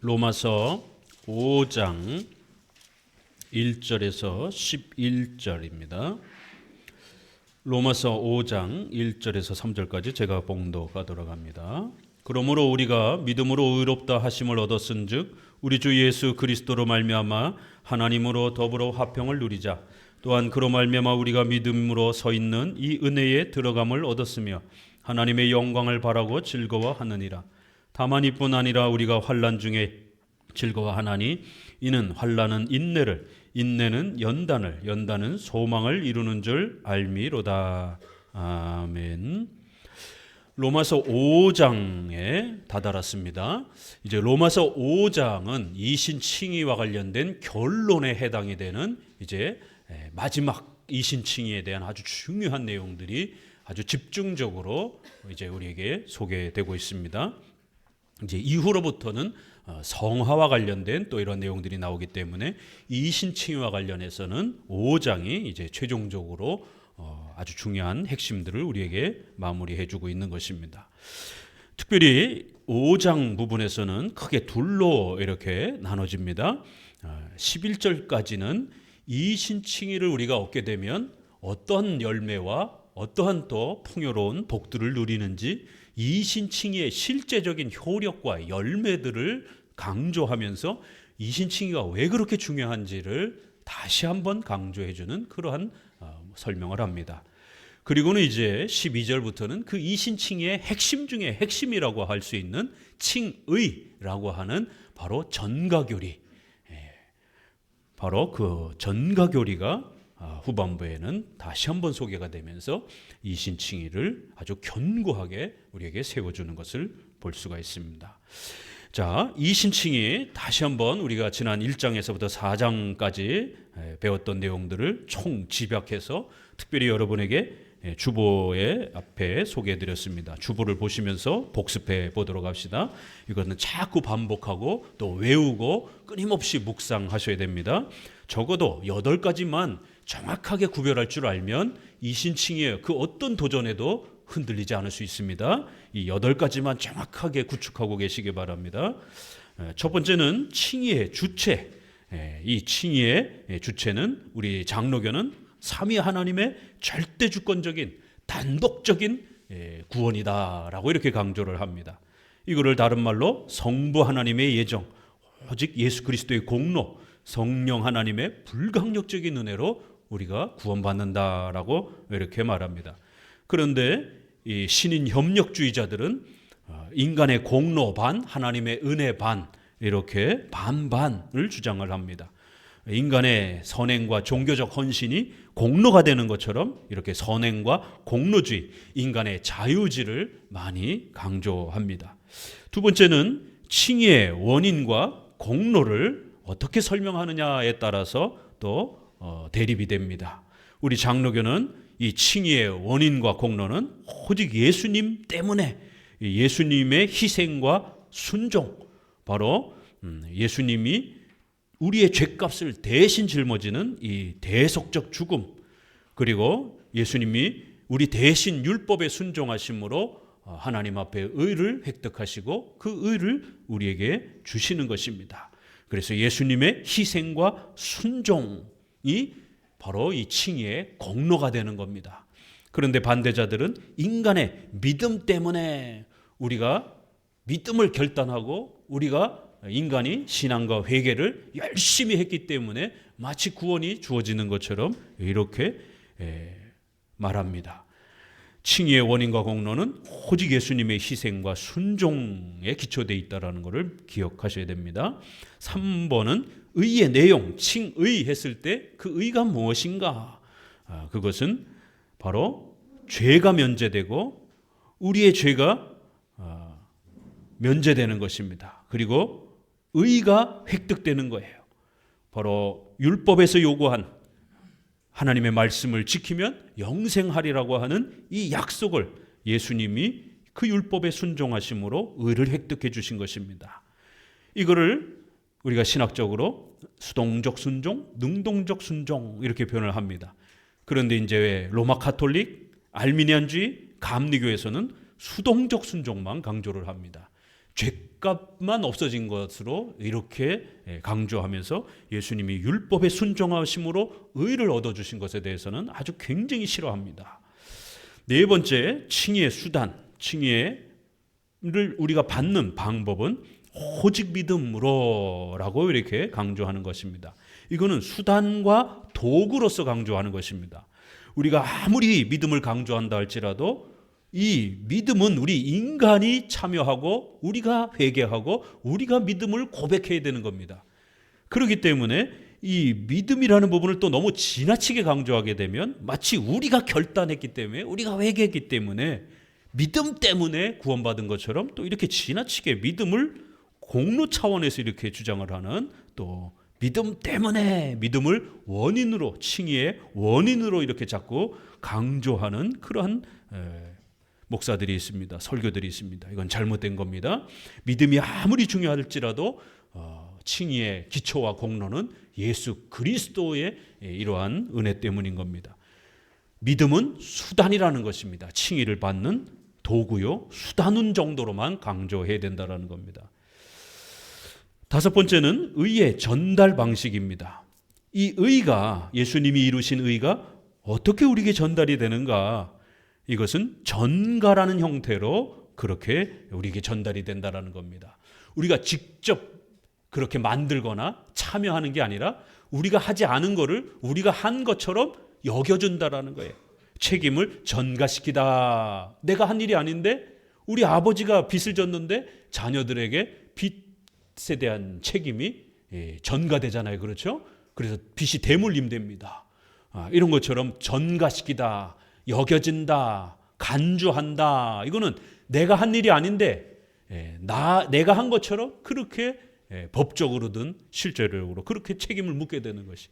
로마서 5장 1절에서 11절입니다. 로마서 5장 1절에서 3절까지 제가 봉독하도록 합니다. 그러므로 우리가 믿음으로 의롭다 하심을 얻었은즉 우리 주 예수 그리스도로 말미암아 하나님으로 더불어 화평을 누리자. 또한 그로 말미암아 우리가 믿음으로 서 있는 이 은혜에 들어감을 얻었으며 하나님의 영광을 바라고 즐거워하느니라. 다만 이뿐 아니라 우리가 환난 중에 즐거워하나니 이는 환난은 인내를, 인내는 연단을, 연단은 소망을 이루는 줄 알미로다. 아멘. 로마서 5장에 다다랐습니다. 이제 로마서 5장은 이신칭의와 관련된 결론에 해당이 되는 이제 마지막 이신칭의에 대한 아주 중요한 내용들이 아주 집중적으로 이제 우리에게 소개되고 있습니다. 이제 이후로부터는 성화와 관련된 또 이런 내용들이 나오기 때문에 이신칭의와 관련해서는 5장이 이제 최종적으로 아주 중요한 핵심들을 우리에게 마무리해주고 있는 것입니다. 특별히 5장 부분에서는 크게 둘로 이렇게 나눠집니다. 11절까지는 이신칭의를 우리가 얻게 되면 어떤 열매와 어떠한 또 풍요로운 복들을 누리는지 이신칭의의 실제적인 효력과 열매들을 강조하면서 이신칭의가 왜 그렇게 중요한지를 다시 한번 강조해주는 그러한 설명을 합니다. 그리고는 이제 12절부터는 그 이신칭의의 핵심 중에 핵심이라고 할 수 있는 칭의라고 하는 바로 전가교리, 바로 그 전가교리가 후반부에는 다시 한번 소개가 되면서 이신칭의를 아주 견고하게 우리에게 세워주는 것을 볼 수가 있습니다. 자, 이신칭의 다시 한번 우리가 지난 1장에서부터 4장까지 배웠던 내용들을 총 집약해서 특별히 여러분에게 주보의 앞에 소개해드렸습니다. 주보를 보시면서 복습해 보도록 합시다. 이거는 자꾸 반복하고 또 외우고 끊임없이 묵상하셔야 됩니다. 적어도 8가지만 정확하게 구별할 줄 알면 이신칭의의 그 어떤 도전에도 흔들리지 않을 수 있습니다. 이 8가지만 정확하게 구축하고 계시기 바랍니다. 첫 번째는 칭의의 주체. 이 칭의의 주체는 우리 장로교는 삼위 하나님의 절대 주권적인 단독적인 구원이다라고 이렇게 강조를 합니다. 이거를 다른 말로 성부 하나님의 예정, 오직 예수 그리스도의 공로, 성령 하나님의 불강력적인 은혜로 우리가 구원받는다라고 이렇게 말합니다. 그런데 이 신인 협력주의자들은 인간의 공로 반, 하나님의 은혜 반 이렇게 반반을 주장을 합니다. 인간의 선행과 종교적 헌신이 공로가 되는 것처럼 이렇게 선행과 공로주의, 인간의 자유주의를 많이 강조합니다. 두 번째는 칭의의 원인과 공로를 어떻게 설명하느냐에 따라서 또 대립이 됩니다. 우리 장로교는 이 칭의의 원인과 공로는 오직 예수님 때문에 예수님의 희생과 순종, 바로 예수님이 우리의 죄값을 대신 짊어지는 이 대속적 죽음, 그리고 예수님이 우리 대신 율법에 순종하심으로 하나님 앞에 의를 획득하시고 그 의를 우리에게 주시는 것입니다. 그래서 예수님의 희생과 순종이 바로 이 칭의의 공로가 되는 겁니다. 그런데 반대자들은 인간의 믿음 때문에 우리가 믿음을 결단하고 우리가 인간이 신앙과 회개를 열심히 했기 때문에 마치 구원이 주어지는 것처럼 이렇게 말합니다. 칭의의 원인과 공로는 오직 예수님의 희생과 순종에 기초되어 있다는 것을 기억하셔야 됩니다. 3번은 의의 내용, 칭의 했을 때 그 의가 무엇인가? 그것은 바로 죄가 면제되고 우리의 죄가 면제되는 것입니다. 그리고 의가 획득되는 거예요. 바로 율법에서 요구한 하나님의 말씀을 지키면 영생하리라고 하는 이 약속을 예수님이 그 율법에 순종하심으로 의를 획득해 주신 것입니다. 이거를 우리가 신학적으로 수동적 순종, 능동적 순종 이렇게 표현을 합니다. 그런데 이제 로마 가톨릭, 알미니안주의, 감리교에서는 수동적 순종만 강조를 합니다. 죄값만 없어진 것으로 이렇게 강조하면서 예수님이 율법에 순종하심으로 의를 얻어주신 것에 대해서는 아주 굉장히 싫어합니다. 네 번째, 칭의의 수단, 칭의를 우리가 받는 방법은 오직 믿음으로 라고 이렇게 강조하는 것입니다. 이거는 수단과 도구로서 강조하는 것입니다. 우리가 아무리 믿음을 강조한다 할지라도 이 믿음은 우리 인간이 참여하고 우리가 회개하고 우리가 믿음을 고백해야 되는 겁니다. 그렇기 때문에 이 믿음이라는 부분을 또 너무 지나치게 강조하게 되면 마치 우리가 결단했기 때문에 우리가 회개했기 때문에 믿음 때문에 구원받은 것처럼 또 이렇게 지나치게 믿음을 공로 차원에서 이렇게 주장을 하는, 또 믿음 때문에 믿음을 원인으로, 칭의의 원인으로 이렇게 자꾸 강조하는 그러한 목사들이 있습니다. 설교들이 있습니다. 이건 잘못된 겁니다. 믿음이 아무리 중요할지라도 칭의의 기초와 공로는 예수 그리스도의 이러한 은혜 때문인 겁니다. 믿음은 수단이라는 것입니다. 칭의를 받는 도구요, 수단은 정도로만 강조해야 된다는 겁니다. 다섯 번째는 의의 전달 방식입니다. 이 의가, 예수님이 이루신 의가 어떻게 우리에게 전달이 되는가? 이것은 전가라는 형태로 그렇게 우리에게 전달이 된다는 겁니다. 우리가 직접 그렇게 만들거나 참여하는 게 아니라 우리가 하지 않은 거를 우리가 한 것처럼 여겨준다라는 거예요. 책임을 전가시키다. 내가 한 일이 아닌데 우리 아버지가 빚을 졌는데 자녀들에게 빚에 대한 책임이 전가되잖아요. 그렇죠? 그래서 빚이 대물림됩니다. 이런 것처럼 전가시키다, 여겨진다, 간주한다. 이거는 내가 한 일이 아닌데 내가 한 것처럼 그렇게 법적으로든 실제적으로 그렇게 책임을 묻게 되는 것이.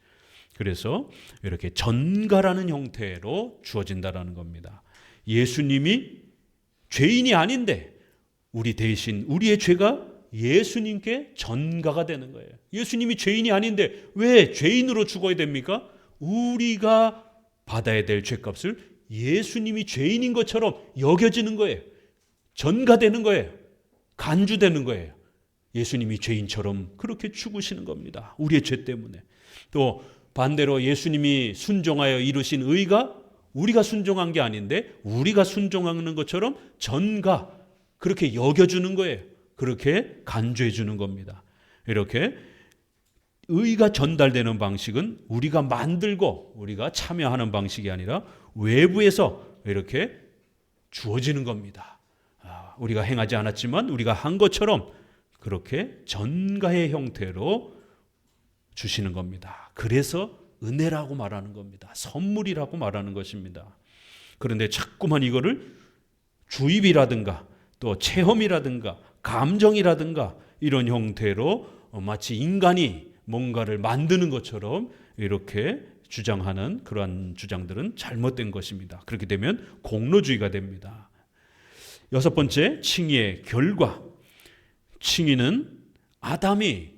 그래서 이렇게 전가라는 형태로 주어진다라는 겁니다. 예수님이 죄인이 아닌데 우리 대신 우리의 죄가 예수님께 전가가 되는 거예요. 예수님이 죄인이 아닌데 왜 죄인으로 죽어야 됩니까? 우리가 받아야 될 죄값을 예수님이 죄인인 것처럼 여겨지는 거예요. 전가되는 거예요. 간주되는 거예요. 예수님이 죄인처럼 그렇게 죽으시는 겁니다. 우리의 죄 때문에. 또 반대로 예수님이 순종하여 이루신 의가 우리가 순종한 게 아닌데 우리가 순종하는 것처럼 전가, 그렇게 여겨주는 거예요. 그렇게 간주해 주는 겁니다. 이렇게 의가 전달되는 방식은 우리가 만들고 우리가 참여하는 방식이 아니라 외부에서 이렇게 주어지는 겁니다. 우리가 행하지 않았지만 우리가 한 것처럼 그렇게 전가의 형태로 주시는 겁니다. 그래서 은혜라고 말하는 겁니다. 선물이라고 말하는 것입니다. 그런데 자꾸만 이거를 주입이라든가 또 체험이라든가 감정이라든가 이런 형태로 마치 인간이 뭔가를 만드는 것처럼 이렇게 주장하는 그러한 주장들은 잘못된 것입니다. 그렇게 되면 공로주의가 됩니다. 여섯 번째, 칭의의 결과. 칭의는 아담이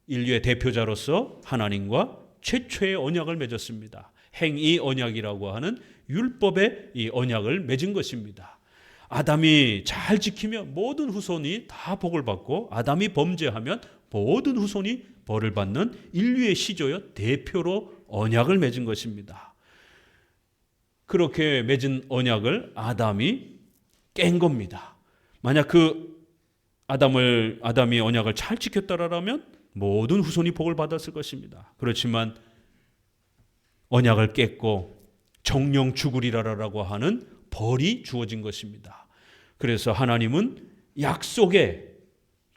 인류의 대표자로서 하나님과 최초의 언약을 맺었습니다. 행위 언약이라고 하는 율법의 이 언약을 맺은 것입니다. 아담이 잘 지키면 모든 후손이 다 복을 받고 아담이 범죄하면 모든 후손이 벌을 받는 인류의 시조여 대표로 언약을 맺은 것입니다. 그렇게 맺은 언약을 아담이 깬 겁니다. 만약 그 아담이 언약을 잘 지켰다라면 모든 후손이 복을 받았을 것입니다. 그렇지만 언약을 깼고 정령 죽으리라라고 하는 벌이 주어진 것입니다. 그래서 하나님은 약속의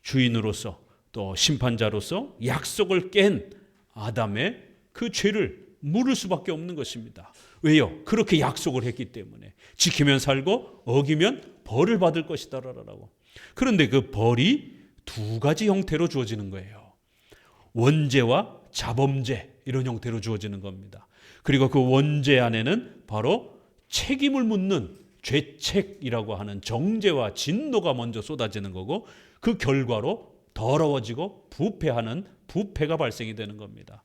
주인으로서 또 심판자로서 약속을 깬 아담의 그 죄를 물을 수밖에 없는 것입니다. 왜요? 그렇게 약속을 했기 때문에. 지키면 살고 어기면 벌을 받을 것이다라고. 그런데 그 벌이 두 가지 형태로 주어지는 거예요. 원죄와 자범죄, 이런 형태로 주어지는 겁니다. 그리고 그 원죄 안에는 바로 책임을 묻는 죄책이라고 하는 정죄와 진노가 먼저 쏟아지는 거고, 그 결과로 더러워지고 부패하는 부패가 발생이 되는 겁니다.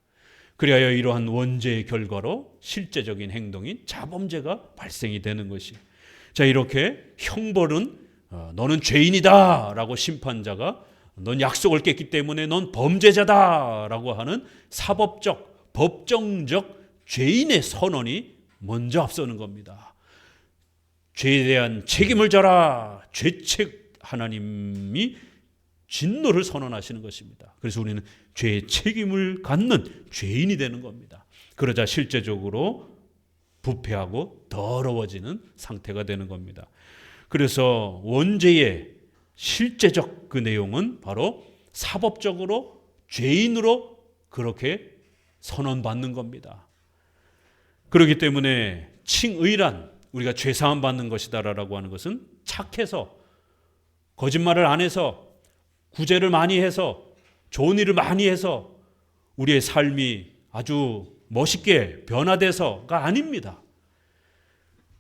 그리하여 이러한 원죄의 결과로 실제적인 행동인 자범죄가 발생이 되는 것이. 자, 이렇게 형벌은 너는 죄인이다 라고 심판자가 넌 약속을 깼기 때문에 넌 범죄자다라고 하는 사법적, 법정적 죄인의 선언이 먼저 앞서는 겁니다. 죄에 대한 책임을 져라. 죄책 하나님이 진노를 선언하시는 것입니다. 그래서 우리는 죄의 책임을 갖는 죄인이 되는 겁니다. 그러자 실제적으로 부패하고 더러워지는 상태가 되는 겁니다. 그래서 원죄의 실제적 그 내용은 바로 사법적으로 죄인으로 그렇게 선언받는 겁니다. 그렇기 때문에 칭의란 우리가 죄사함 받는 것이다라고 하는 것은 착해서 거짓말을 안 해서 구제를 많이 해서 좋은 일을 많이 해서 우리의 삶이 아주 멋있게 변화돼서가 아닙니다.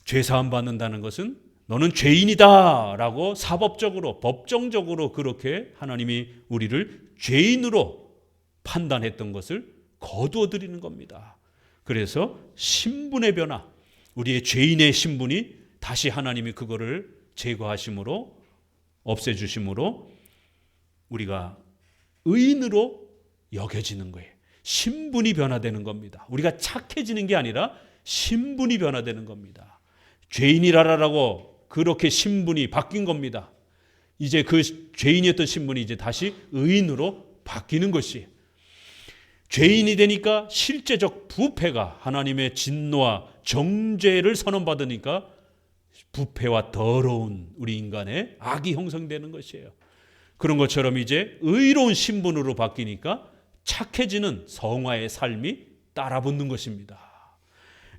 죄사함 받는다는 것은 너는 죄인이다 라고 사법적으로 법정적으로 그렇게 하나님이 우리를 죄인으로 판단했던 것을 거두어 드리는 겁니다. 그래서 신분의 변화, 우리의 죄인의 신분이 다시 하나님이 그거를 제거하심으로 없애주심으로 우리가 의인으로 여겨지는 거예요. 신분이 변화되는 겁니다. 우리가 착해지는 게 아니라 신분이 변화되는 겁니다. 죄인이라라고 그렇게 신분이 바뀐 겁니다. 이제 그 죄인이었던 신분이 이제 다시 의인으로 바뀌는 것이에요. 죄인이 되니까 실제적 부패가 하나님의 진노와 정죄를 선언받으니까 부패와 더러운 우리 인간의 악이 형성되는 것이에요. 그런 것처럼 이제 의로운 신분으로 바뀌니까 착해지는 성화의 삶이 따라붙는 것입니다.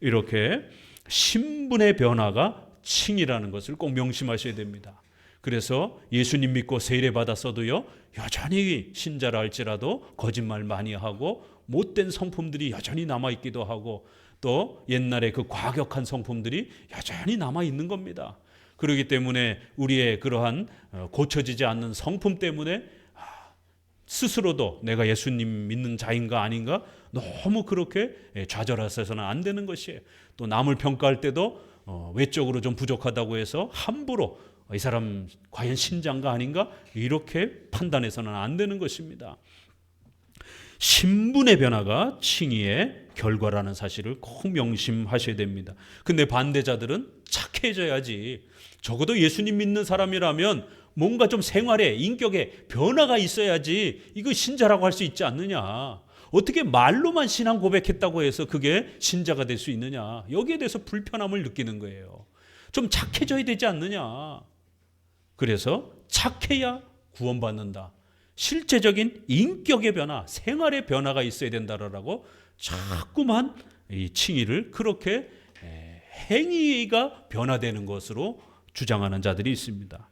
이렇게 신분의 변화가 칭이라는 것을 꼭 명심하셔야 됩니다. 그래서 예수님 믿고 세례 받았어도요, 여전히 신자라 할지라도 거짓말 많이 하고 못된 성품들이 여전히 남아있기도 하고 또 옛날에 그 과격한 성품들이 여전히 남아있는 겁니다. 그렇기 때문에 우리의 그러한 고쳐지지 않는 성품 때문에 스스로도 내가 예수님 믿는 자인가 아닌가 너무 그렇게 좌절하셔서는 안 되는 것이에요. 또 남을 평가할 때도 외적으로 좀 부족하다고 해서 함부로 이 사람 과연 신자인가 아닌가 이렇게 판단해서는 안 되는 것입니다. 신분의 변화가 칭의의 결과라는 사실을 꼭 명심하셔야 됩니다. 근데 반대자들은 착해져야지, 적어도 예수님 믿는 사람이라면 뭔가 좀 생활에 인격에 변화가 있어야지 이거 신자라고 할 수 있지 않느냐, 어떻게 말로만 신앙 고백했다고 해서 그게 신자가 될 수 있느냐, 여기에 대해서 불편함을 느끼는 거예요. 좀 착해져야 되지 않느냐. 그래서 착해야 구원받는다, 실제적인 인격의 변화, 생활의 변화가 있어야 된다라고 자꾸만 이 칭의를 그렇게 행위가 변화되는 것으로 주장하는 자들이 있습니다.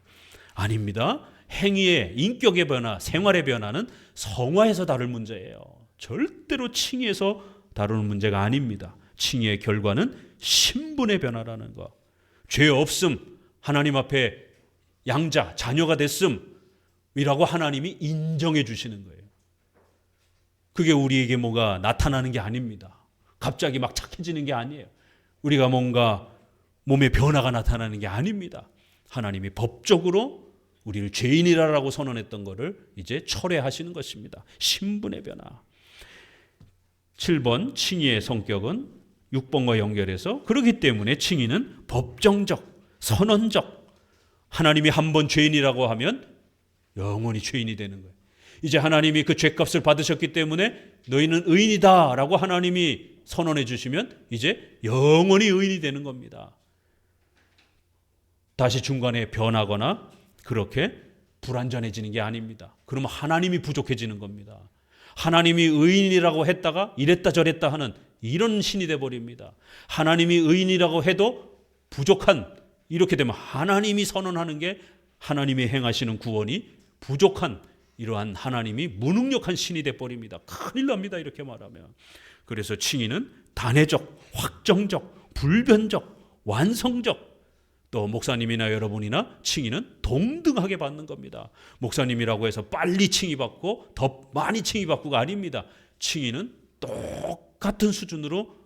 아닙니다. 행위의 인격의 변화, 생활의 변화는 성화에서 다룰 문제예요. 절대로 칭의에서 다루는 문제가 아닙니다. 칭의의 결과는 신분의 변화라는 것. 죄 없음, 하나님 앞에 양자, 자녀가 됐음이라고 하나님이 인정해 주시는 거예요. 그게 우리에게 뭐가 나타나는 게 아닙니다. 갑자기 막 착해지는 게 아니에요. 우리가 뭔가 몸에 변화가 나타나는 게 아닙니다. 하나님이 법적으로 우리를 죄인이라고 선언했던 것을 이제 철회하시는 것입니다. 신분의 변화. 7번 칭의의 성격은 6번과 연결해서 그렇기 때문에 칭의는 법정적, 선언적. 하나님이 한번 죄인이라고 하면 영원히 죄인이 되는 거예요. 이제 하나님이 그 죄값을 받으셨기 때문에 너희는 의인이다라고 하나님이 선언해 주시면 이제 영원히 의인이 되는 겁니다. 다시 중간에 변하거나 그렇게 불완전해지는 게 아닙니다. 그러면 하나님이 부족해지는 겁니다. 하나님이 의인이라고 했다가 이랬다 저랬다 하는 이런 신이 돼버립니다. 하나님이 의인이라고 해도 부족한, 이렇게 되면 하나님이 선언하는 게 하나님이 행하시는 구원이 부족한 이러한 하나님이 무능력한 신이 돼버립니다. 큰일 납니다. 이렇게 말하면. 그래서 칭의는 단회적, 확정적, 불변적, 완성적, 또 목사님이나 여러분이나 칭의는 동등하게 받는 겁니다. 목사님이라고 해서 빨리 칭의받고 더 많이 칭의받고가 아닙니다. 칭의는 똑같은 수준으로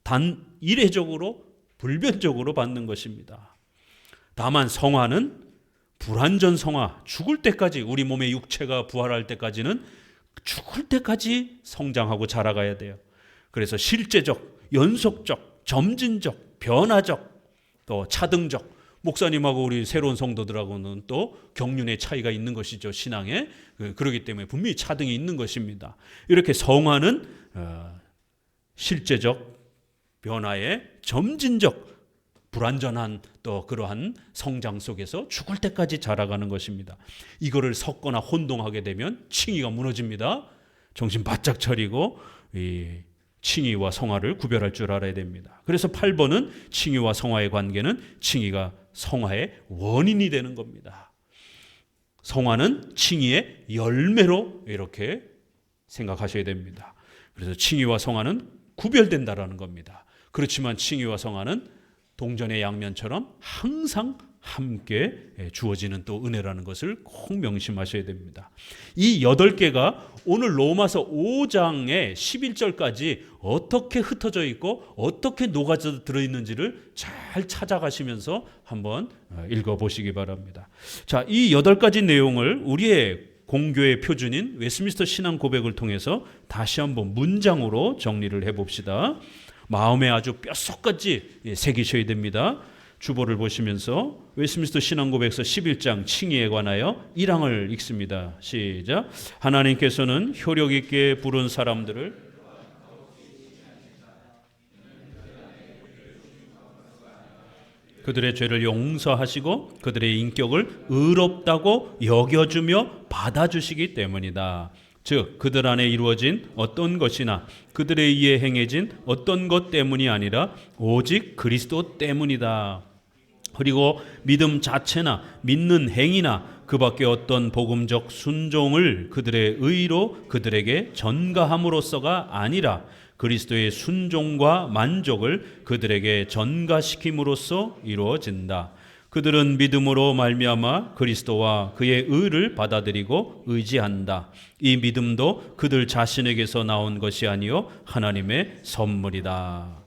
단 이례적으로 불변적으로 받는 것입니다. 다만 성화는 불완전 성화, 죽을 때까지 우리 몸의 육체가 부활할 때까지는 죽을 때까지 성장하고 자라가야 돼요. 그래서 실제적, 연속적, 점진적, 변화적, 또 차등적, 목사님하고 우리 새로운 성도들하고는 또 경륜의 차이가 있는 것이죠. 신앙에. 그렇기 때문에 분명히 차등이 있는 것입니다. 이렇게 성화는 실제적 변화의 점진적 불완전한 또 그러한 성장 속에서 죽을 때까지 자라가는 것입니다. 이거를 섞거나 혼동하게 되면 칭의가 무너집니다. 정신 바짝 차리고 이 칭의와 성화를 구별할 줄 알아야 됩니다. 그래서 8번은 칭의와 성화의 관계는 칭의가 성화의 원인이 되는 겁니다. 성화는 칭의의 열매로 이렇게 생각하셔야 됩니다. 그래서 칭의와 성화는 구별된다라는 겁니다. 그렇지만 칭의와 성화는 동전의 양면처럼 항상 함께 주어지는 또 은혜라는 것을 꼭 명심하셔야 됩니다. 이 8개가 오늘 로마서 5장의 11절까지 어떻게 흩어져 있고 어떻게 녹아져 들어있는지를 잘 찾아가시면서 한번 읽어보시기 바랍니다. 자, 이 8가지 내용을 우리의 공교의 표준인 웨스민스터 신앙 고백을 통해서 다시 한번 문장으로 정리를 해봅시다. 마음에 아주 뼛속까지 새기셔야 됩니다. 주보를 보시면서 웨스민스터 신앙고백서 11장 칭의에 관하여 1항을 읽습니다. 시작. 하나님께서는 효력 있게 부른 사람들을 그들의 죄를 용서하시고 그들의 인격을 의롭다고 여겨주며 받아주시기 때문이다. 즉 그들 안에 이루어진 어떤 것이나 그들에 의해 행해진 어떤 것 때문이 아니라 오직 그리스도 때문이다. 그리고 믿음 자체나 믿는 행위나 그 밖에 어떤 복음적 순종을 그들의 의로 그들에게 전가함으로써가 아니라 그리스도의 순종과 만족을 그들에게 전가시킴으로써 이루어진다. 그들은 믿음으로 말미암아 그리스도와 그의 의를 받아들이고 의지한다. 이 믿음도 그들 자신에게서 나온 것이 아니요 하나님의 선물이다.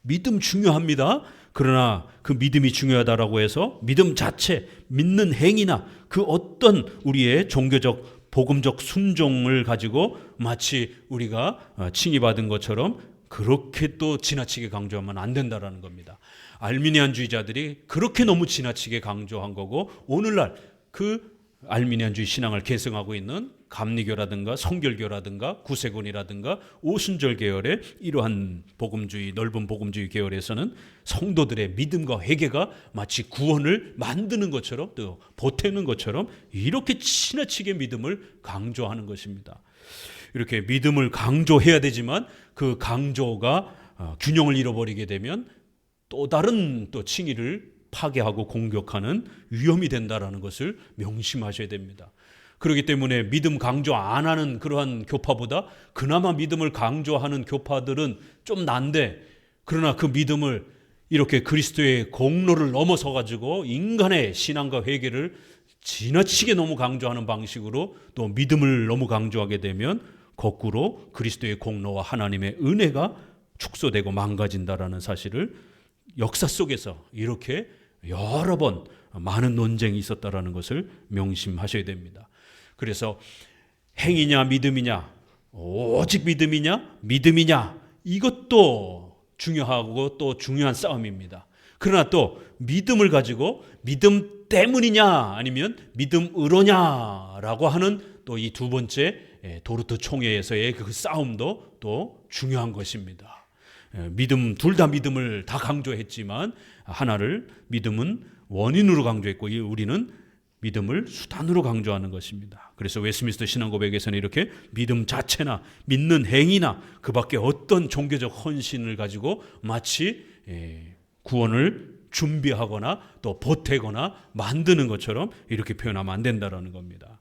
믿음 중요합니다. 그러나 그 믿음이 중요하다라고 해서 믿음 자체, 믿는 행위나 그 어떤 우리의 종교적 복음적 순종을 가지고 마치 우리가 칭의받은 것처럼 그렇게 또 지나치게 강조하면 안 된다라는 겁니다. 알미니안주의자들이 그렇게 너무 지나치게 강조한 거고 오늘날 그 알미니안주의 신앙을 계승하고 있는 감리교라든가 성결교라든가 구세군이라든가 오순절 계열의 이러한 복음주의 넓은 복음주의 계열에서는 성도들의 믿음과 회개가 마치 구원을 만드는 것처럼 또 보태는 것처럼 이렇게 지나치게 믿음을 강조하는 것입니다. 이렇게 믿음을 강조해야 되지만 그 강조가 균형을 잃어버리게 되면 또 다른 또 칭의를 파괴하고 공격하는 위험이 된다라는 것을 명심하셔야 됩니다. 그렇기 때문에 믿음 강조 안 하는 그러한 교파보다 그나마 믿음을 강조하는 교파들은 좀 난데 그러나 그 믿음을 이렇게 그리스도의 공로를 넘어서 가지고 인간의 신앙과 회개를 지나치게 너무 강조하는 방식으로 또 믿음을 너무 강조하게 되면 거꾸로 그리스도의 공로와 하나님의 은혜가 축소되고 망가진다라는 사실을 역사 속에서 이렇게 여러 번 많은 논쟁이 있었다라는 것을 명심하셔야 됩니다. 그래서 행위냐 믿음이냐 오직 믿음이냐 이것도 중요하고 또 중요한 싸움입니다. 그러나 또 믿음을 가지고 믿음 때문이냐 아니면 믿음으로냐라고 하는 또 이 두 번째 도르트 총회에서의 그 싸움도 또 중요한 것입니다. 믿음 둘 다 믿음을 다 강조했지만 하나를 믿음은 원인으로 강조했고 우리는 믿음을 수단으로 강조하는 것입니다. 그래서 웨스민스터 신앙고백에서는 이렇게 믿음 자체나 믿는 행위나 그 밖에 어떤 종교적 헌신을 가지고 마치 구원을 준비하거나 또 보태거나 만드는 것처럼 이렇게 표현하면 안 된다는 겁니다.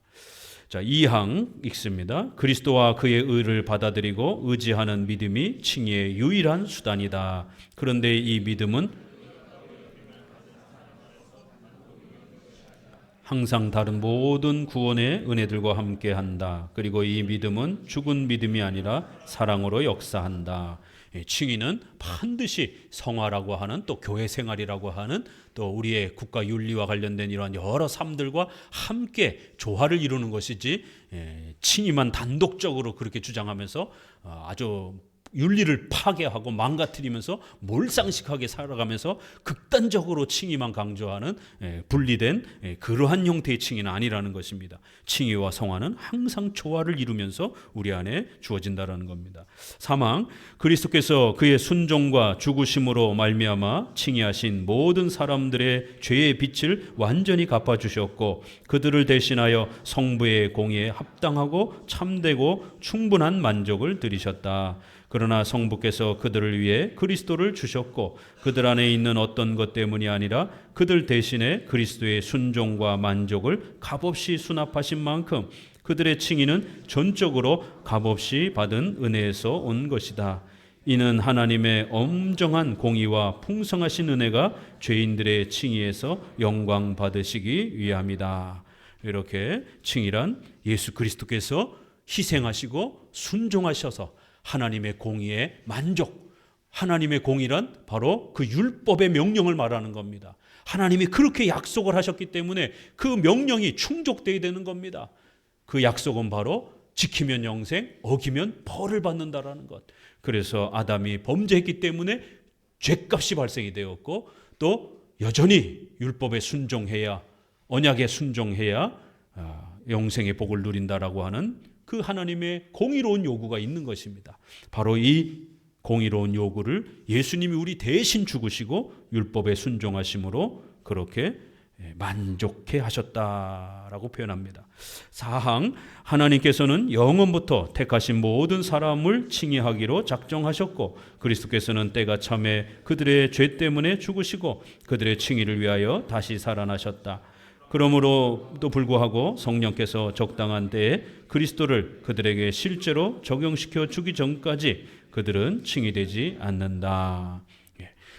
자, 2항 읽습니다. 그리스도와 그의 의를 받아들이고 의지하는 믿음이 칭의의 유일한 수단이다. 그런데 이 믿음은 항상 다른 모든 구원의 은혜들과 함께한다. 그리고 이 믿음은 죽은 믿음이 아니라 사랑으로 역사한다. 칭의는 반드시 성화라고 하는, 또 교회 생활이라고 하는, 또 우리의 국가 윤리와 관련된 이러한 여러 삶들과 함께 조화를 이루는 것이지, 칭의만 단독적으로 그렇게 주장하면서 아주 윤리를 파괴하고 망가뜨리면서 몰상식하게 살아가면서 극단적으로 칭의만 강조하는 분리된 그러한 형태의 칭의는 아니라는 것입니다. 칭의와 성화는 항상 조화를 이루면서 우리 안에 주어진다라는 겁니다. 사망, 그리스도께서 그의 순종과 죽으심으로 말미암아 칭의하신 모든 사람들의 죄의 빚을 완전히 갚아주셨고, 그들을 대신하여 성부의 공의에 합당하고 참되고 충분한 만족을 드리셨다. 그러나 성부께서 그들을 위해 그리스도를 주셨고, 그들 안에 있는 어떤 것 때문이 아니라 그들 대신에 그리스도의 순종과 만족을 값없이 수납하신 만큼 그들의 칭의는 전적으로 값없이 받은 은혜에서 온 것이다. 이는 하나님의 엄정한 공의와 풍성하신 은혜가 죄인들의 칭의에서 영광 받으시기 위함이다. 이렇게 칭의란 예수 그리스도께서 희생하시고 순종하셔서 하나님의 공의의 만족, 하나님의 공의란 바로 그 율법의 명령을 말하는 겁니다. 하나님이 그렇게 약속을 하셨기 때문에 그 명령이 충족되어야 되는 겁니다. 그 약속은 바로 지키면 영생, 어기면 벌을 받는다라는 것. 그래서 아담이 범죄했기 때문에 죄값이 발생이 되었고, 또 여전히 율법에 순종해야, 언약에 순종해야 영생의 복을 누린다라고 하는 그 하나님의 공의로운 요구가 있는 것입니다. 바로 이 공의로운 요구를 예수님이 우리 대신 죽으시고 율법에 순종하심으로 그렇게 만족해 하셨다라고 표현합니다. 사항, 하나님께서는 영원부터 택하신 모든 사람을 칭의하기로 작정하셨고, 그리스도께서는 때가 참에 그들의 죄 때문에 죽으시고 그들의 칭의를 위하여 다시 살아나셨다. 그러므로도 불구하고 성령께서 적당한 때에 그리스도를 그들에게 실제로 적용시켜 주기 전까지 그들은 칭의되지 않는다.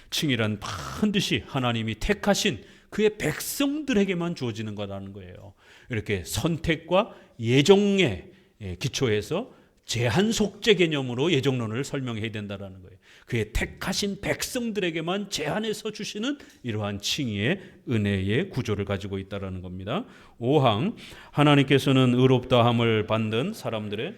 칭의란 반드시 하나님이 택하신 그의 백성들에게만 주어지는 거라는 거예요. 이렇게 선택과 예정에 기초해서 제한 속죄 개념으로 예정론을 설명해야 된다는 거예요. 그의 택하신 백성들에게만 제한해서 주시는 이러한 칭의의 은혜의 구조를 가지고 있다는 겁니다. 5항, 하나님께서는 의롭다함을 받는 사람들의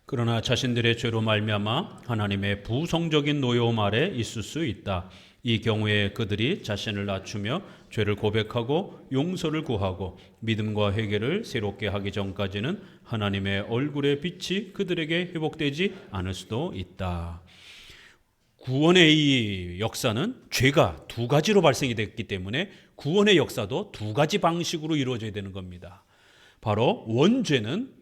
그러나 자신들의 죄로 말미암아 하나님의 부성적인 노여움 아래 있을 수 있다. 이 경우에 그들이 자신을 낮추며 죄를 고백하고 용서를 구하고 믿음과 회개를 새롭게 하기 전까지는 하나님의 얼굴의 빛이 그들에게 회복되지 않을 수도 있다. 구원의 이 역사는 죄가 두 가지로 발생이 됐기 때문에 구원의 역사도 두 가지 방식으로 이루어져야 되는 겁니다. 바로 원죄는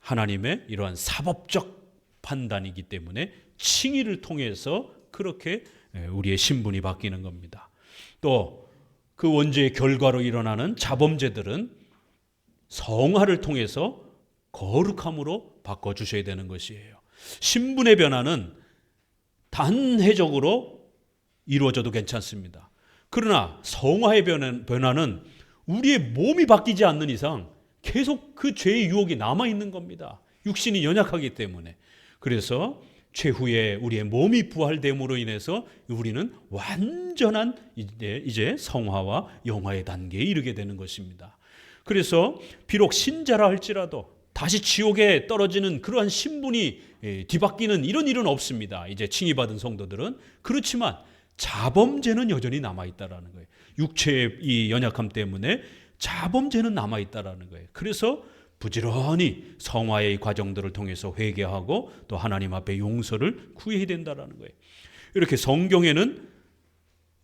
하나님의 이러한 사법적 판단이기 때문에 칭의를 통해서 그렇게 우리의 신분이 바뀌는 겁니다. 또 그 원죄의 결과로 일어나는 자범죄들은 성화를 통해서 거룩함으로 바꿔주셔야 되는 것이에요. 신분의 변화는 단회적으로 이루어져도 괜찮습니다. 그러나 성화의 변화는 우리의 몸이 바뀌지 않는 이상 계속 그 죄의 유혹이 남아있는 겁니다. 육신이 연약하기 때문에. 그래서 최후에 우리의 몸이 부활됨으로 인해서 우리는 완전한 이제 성화와 영화의 단계에 이르게 되는 것입니다. 그래서 비록 신자라 할지라도 다시 지옥에 떨어지는 그러한 신분이 뒤바뀌는 이런 일은 없습니다. 이제 칭의받은 성도들은. 그렇지만 자범죄는 여전히 남아있다라는 거예요. 육체의 이 연약함 때문에 자범죄는 남아있다라는 거예요. 그래서 부지런히 성화의 과정들을 통해서 회개하고 또 하나님 앞에 용서를 구해야 된다라는 거예요. 이렇게 성경에는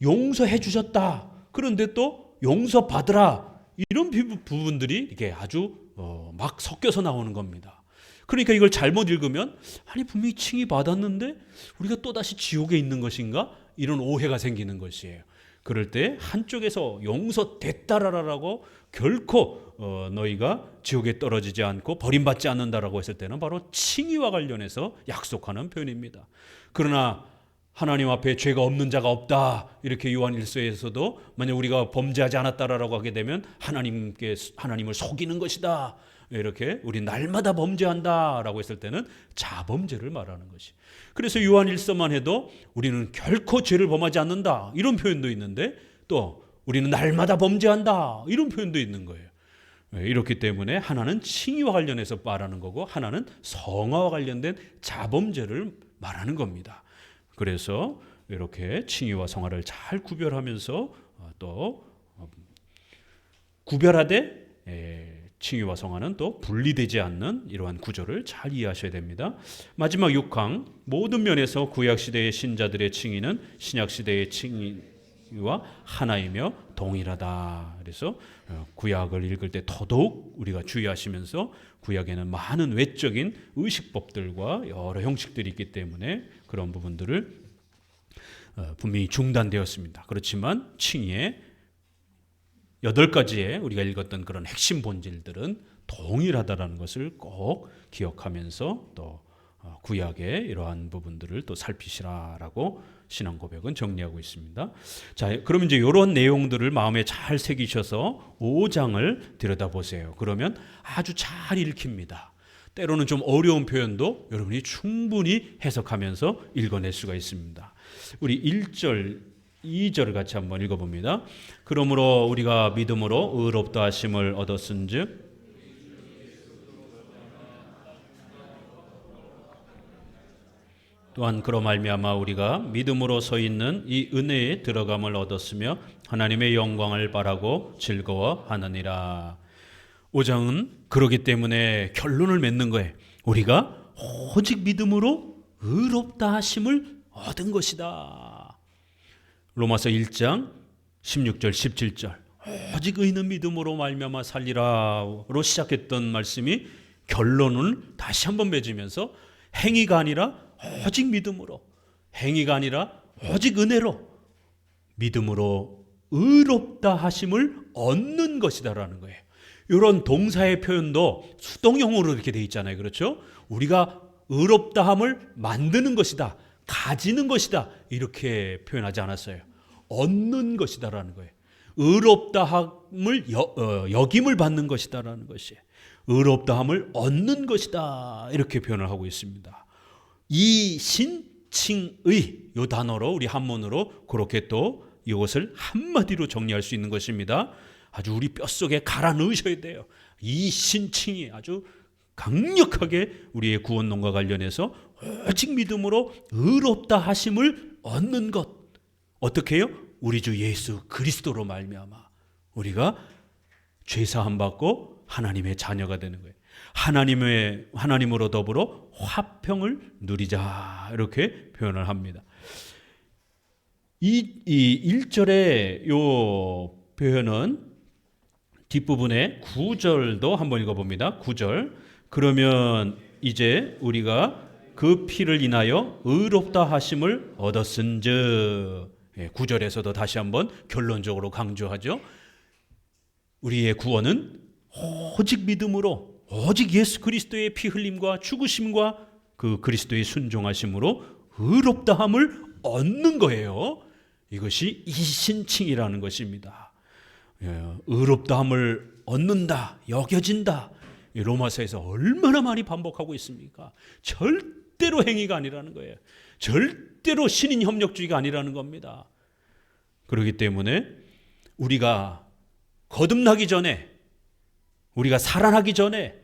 용서해 주셨다. 그런데 또 용서받으라. 이런 부분들이 이렇게 아주 막 섞여서 나오는 겁니다. 그러니까 이걸 잘못 읽으면 아니 분명히 칭의 받았는데 우리가 또다시 지옥에 있는 것인가? 이런 오해가 생기는 것이에요. 그럴 때 한쪽에서 용서됐다라고 결코 너희가 지옥에 떨어지지 않고 버림받지 않는다라고 했을 때는 바로 칭의와 관련해서 약속하는 표현입니다. 그러나 하나님 앞에 죄가 없는 자가 없다. 이렇게 요한일서에서도 만약 우리가 범죄하지 않았다라고 하게 되면 하나님을 속이는 것이다. 이렇게 우리 날마다 범죄한다라고 했을 때는 자범죄를 말하는 것이. 그래서 요한일서만 해도 우리는 결코 죄를 범하지 않는다. 이런 표현도 있는데 또 우리는 날마다 범죄한다. 이런 표현도 있는 거예요. 이렇기 때문에 하나는 칭의와 관련해서 말하는 거고 하나는 성화와 관련된 자범죄를 말하는 겁니다. 그래서 이렇게 칭의와 성화를 잘 구별하면서 또 구별하되 칭의와 성화는 또 분리되지 않는 이러한 구조를 잘 이해하셔야 됩니다. 마지막 6항 모든 면에서 구약시대의 신자들의 칭의는 신약시대의 칭의와 하나이며 동일하다. 그래서 구약을 읽을 때 더더욱 우리가 주의하시면서 구약에는 많은 외적인 의식법들과 여러 형식들이 있기 때문에 그런 부분들을 분명히 중단되었습니다. 그렇지만 칭의의 8가지의 우리가 읽었던 그런 핵심 본질들은 동일하다는 것을 꼭 기억하면서 또 구약의 이러한 부분들을 또 살피시라라고 신앙 고백은 정리하고 있습니다. 자, 그러면 이제 이런 내용들을 마음에 잘 새기셔서 5장을 들여다보세요. 그러면 아주 잘 읽힙니다. 때로는 좀 어려운 표현도 여러분이 충분히 해석하면서 읽어낼 수가 있습니다. 우리 1절, 2절 같이 한번 읽어봅니다. 그러므로 우리가 믿음으로 의롭다 하심을 얻었은즉 또한 그로 말미암아 우리가 믿음으로 서 있는 이 은혜에 들어감을 얻었으며 하나님의 영광을 바라고 즐거워하느니라. 5장은 그러기 때문에 결론을 맺는 거예요. 우리가 오직 믿음으로 의롭다 하심을 얻은 것이다. 로마서 1장 16절 17절 오직 의는 믿음으로 말미암아 살리라로 시작했던 말씀이 결론을 다시 한번 맺으면서 행위가 아니라 오직 믿음으로, 행위가 아니라 오직 은혜로 믿음으로 의롭다 하심을 얻는 것이다라는 거예요. 이런 동사의 표현도 수동형으로 이렇게 돼 있잖아요. 그렇죠? 우리가 의롭다함을 만드는 것이다, 가지는 것이다 이렇게 표현하지 않았어요. 얻는 것이다라는 거예요. 의롭다함을 여김을 받는 것이다라는 것이 의롭다함을 얻는 것이다 이렇게 표현을 하고 있습니다. 이 신칭의 이 단어로 우리 한문으로 그렇게 또 이것을 한마디로 정리할 수 있는 것입니다. 아주 우리 뼛속에 갈아 넣으셔야 돼요. 이 신칭이 아주 강력하게 우리의 구원론과 관련해서 오직 믿음으로 의롭다 하심을 얻는 것. 어떻게 해요? 우리 주 예수 그리스도로 말미암아 우리가 죄사함 받고 하나님의 자녀가 되는 거예요. 하나님으로 더불어 화평을 누리자 이렇게 표현을 합니다. 이 1절의 요 표현은 뒷부분에 9절도 한번 읽어봅니다. 9절 그러면 이제 우리가 그 피를 인하여 의롭다 하심을 얻었은즉 9절에서도 다시 한번 결론적으로 강조하죠. 우리의 구원은 오직 믿음으로 오직 예수 그리스도의 피 흘림과 죽으심과 그 그리스도의 순종하심으로 의롭다함을 얻는 거예요. 이것이 이신칭이라는 것입니다. 의롭다함을 얻는다, 여겨진다. 로마서에서 얼마나 많이 반복하고 있습니까? 절대로 행위가 아니라는 거예요. 절대로 신인 협력주의가 아니라는 겁니다. 그렇기 때문에 우리가 거듭나기 전에 우리가 살아나기 전에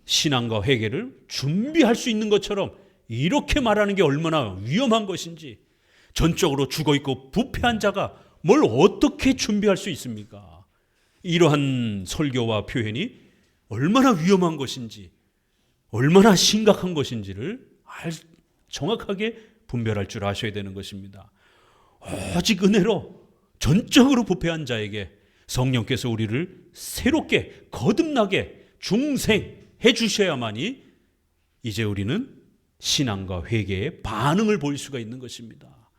신앙과 회개를 준비할 수 있는 것처럼 이렇게 말하는 게 얼마나 위험한 것인지 전적으로 죽어있고 부패한 자가 뭘 어떻게 준비할 수 있습니까? 이러한 설교와 표현이 얼마나 위험한 것인지 얼마나 심각한 것인지를 정확하게 분별할 줄 아셔야 되는 것입니다. 오직 은혜로 전적으로 부패한 자에게 성령께서 우리를 새롭게 거듭나게 중생해 주셔야만이 이제 우리는 신앙과 회개의 반응을 보일 수가 있는 것입니다.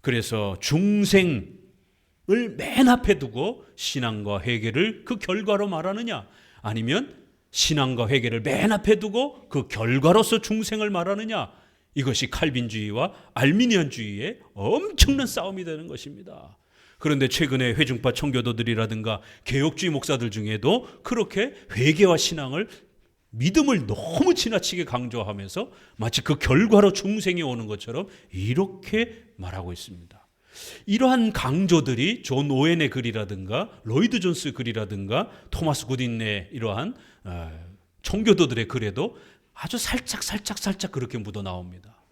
그래서 중생을 맨 앞에 두고 신앙과 회개를 그 결과로 말하느냐, 아니면 신앙과 회개를 맨 앞에 두고 그 결과로서 중생을 말하느냐, 이것이 칼빈주의와 알미니안주의의 엄청난 싸움이 되는 것입니다. 그런데 최근에 회중파 청교도들이라든가 개혁주의 목사들 중에도 그렇게 회개와 신앙을, 믿음을 너무 지나치게 강조하면서 마치 그 결과로 중생이 오는 것처럼 이렇게 말하고 있습니다. 이러한 강조들이 존 오웬의 글이라든가 로이드 존스 글이라든가 토마스 굿인의 이러한 청교도들의 글에도 아주 살짝 그렇게 묻어 나옵니다.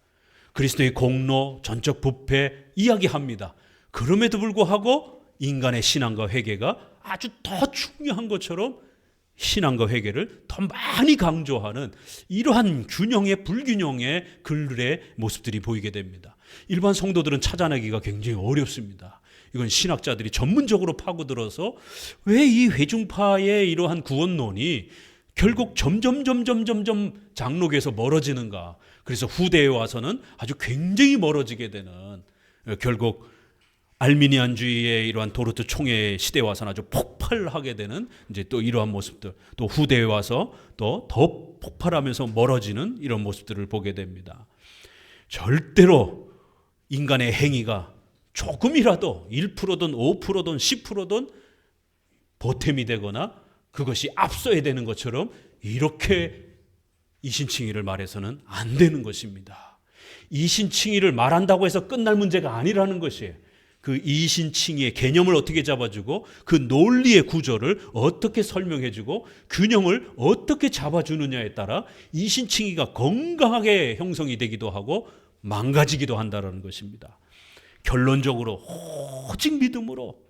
그리스도의 공로, 전적 부패 이야기합니다. 그럼에도 불구하고 인간의 신앙과 회개가 아주 더 중요한 것처럼 신앙과 회개를 더 많이 강조하는 이러한 균형의 불균형의 글의 모습들이 보이게 됩니다. 일반 성도들은 찾아내기가 굉장히 어렵습니다. 이건 신학자들이 전문적으로 파고들어서 왜 이 회중파의 이러한 구원론이 결국 점점 장로교에서 멀어지는가. 그래서 후대에 와서는 아주 굉장히 멀어지게 되는, 결국 알미니안주의의 이러한 도르트 총회 시대에 와서는 아주 폭발하게 되는 이제 또 이러한 모습들, 또 후대에 와서 또 더 폭발하면서 멀어지는 이런 모습들을 보게 됩니다. 절대로 인간의 행위가 조금이라도 1%든 5%든 10%든 보탬이 되거나 그것이 앞서야 되는 것처럼 이렇게 이신칭의를 말해서는 안 되는 것입니다. 이신칭의를 말한다고 해서 끝날 문제가 아니라는 것이에요. 그 이신칭의의 개념을 어떻게 잡아주고 그 논리의 구조를 어떻게 설명해주고 균형을 어떻게 잡아주느냐에 따라 이신칭의가 건강하게 형성이 되기도 하고 망가지기도 한다는 것입니다. 결론적으로 오직 믿음으로,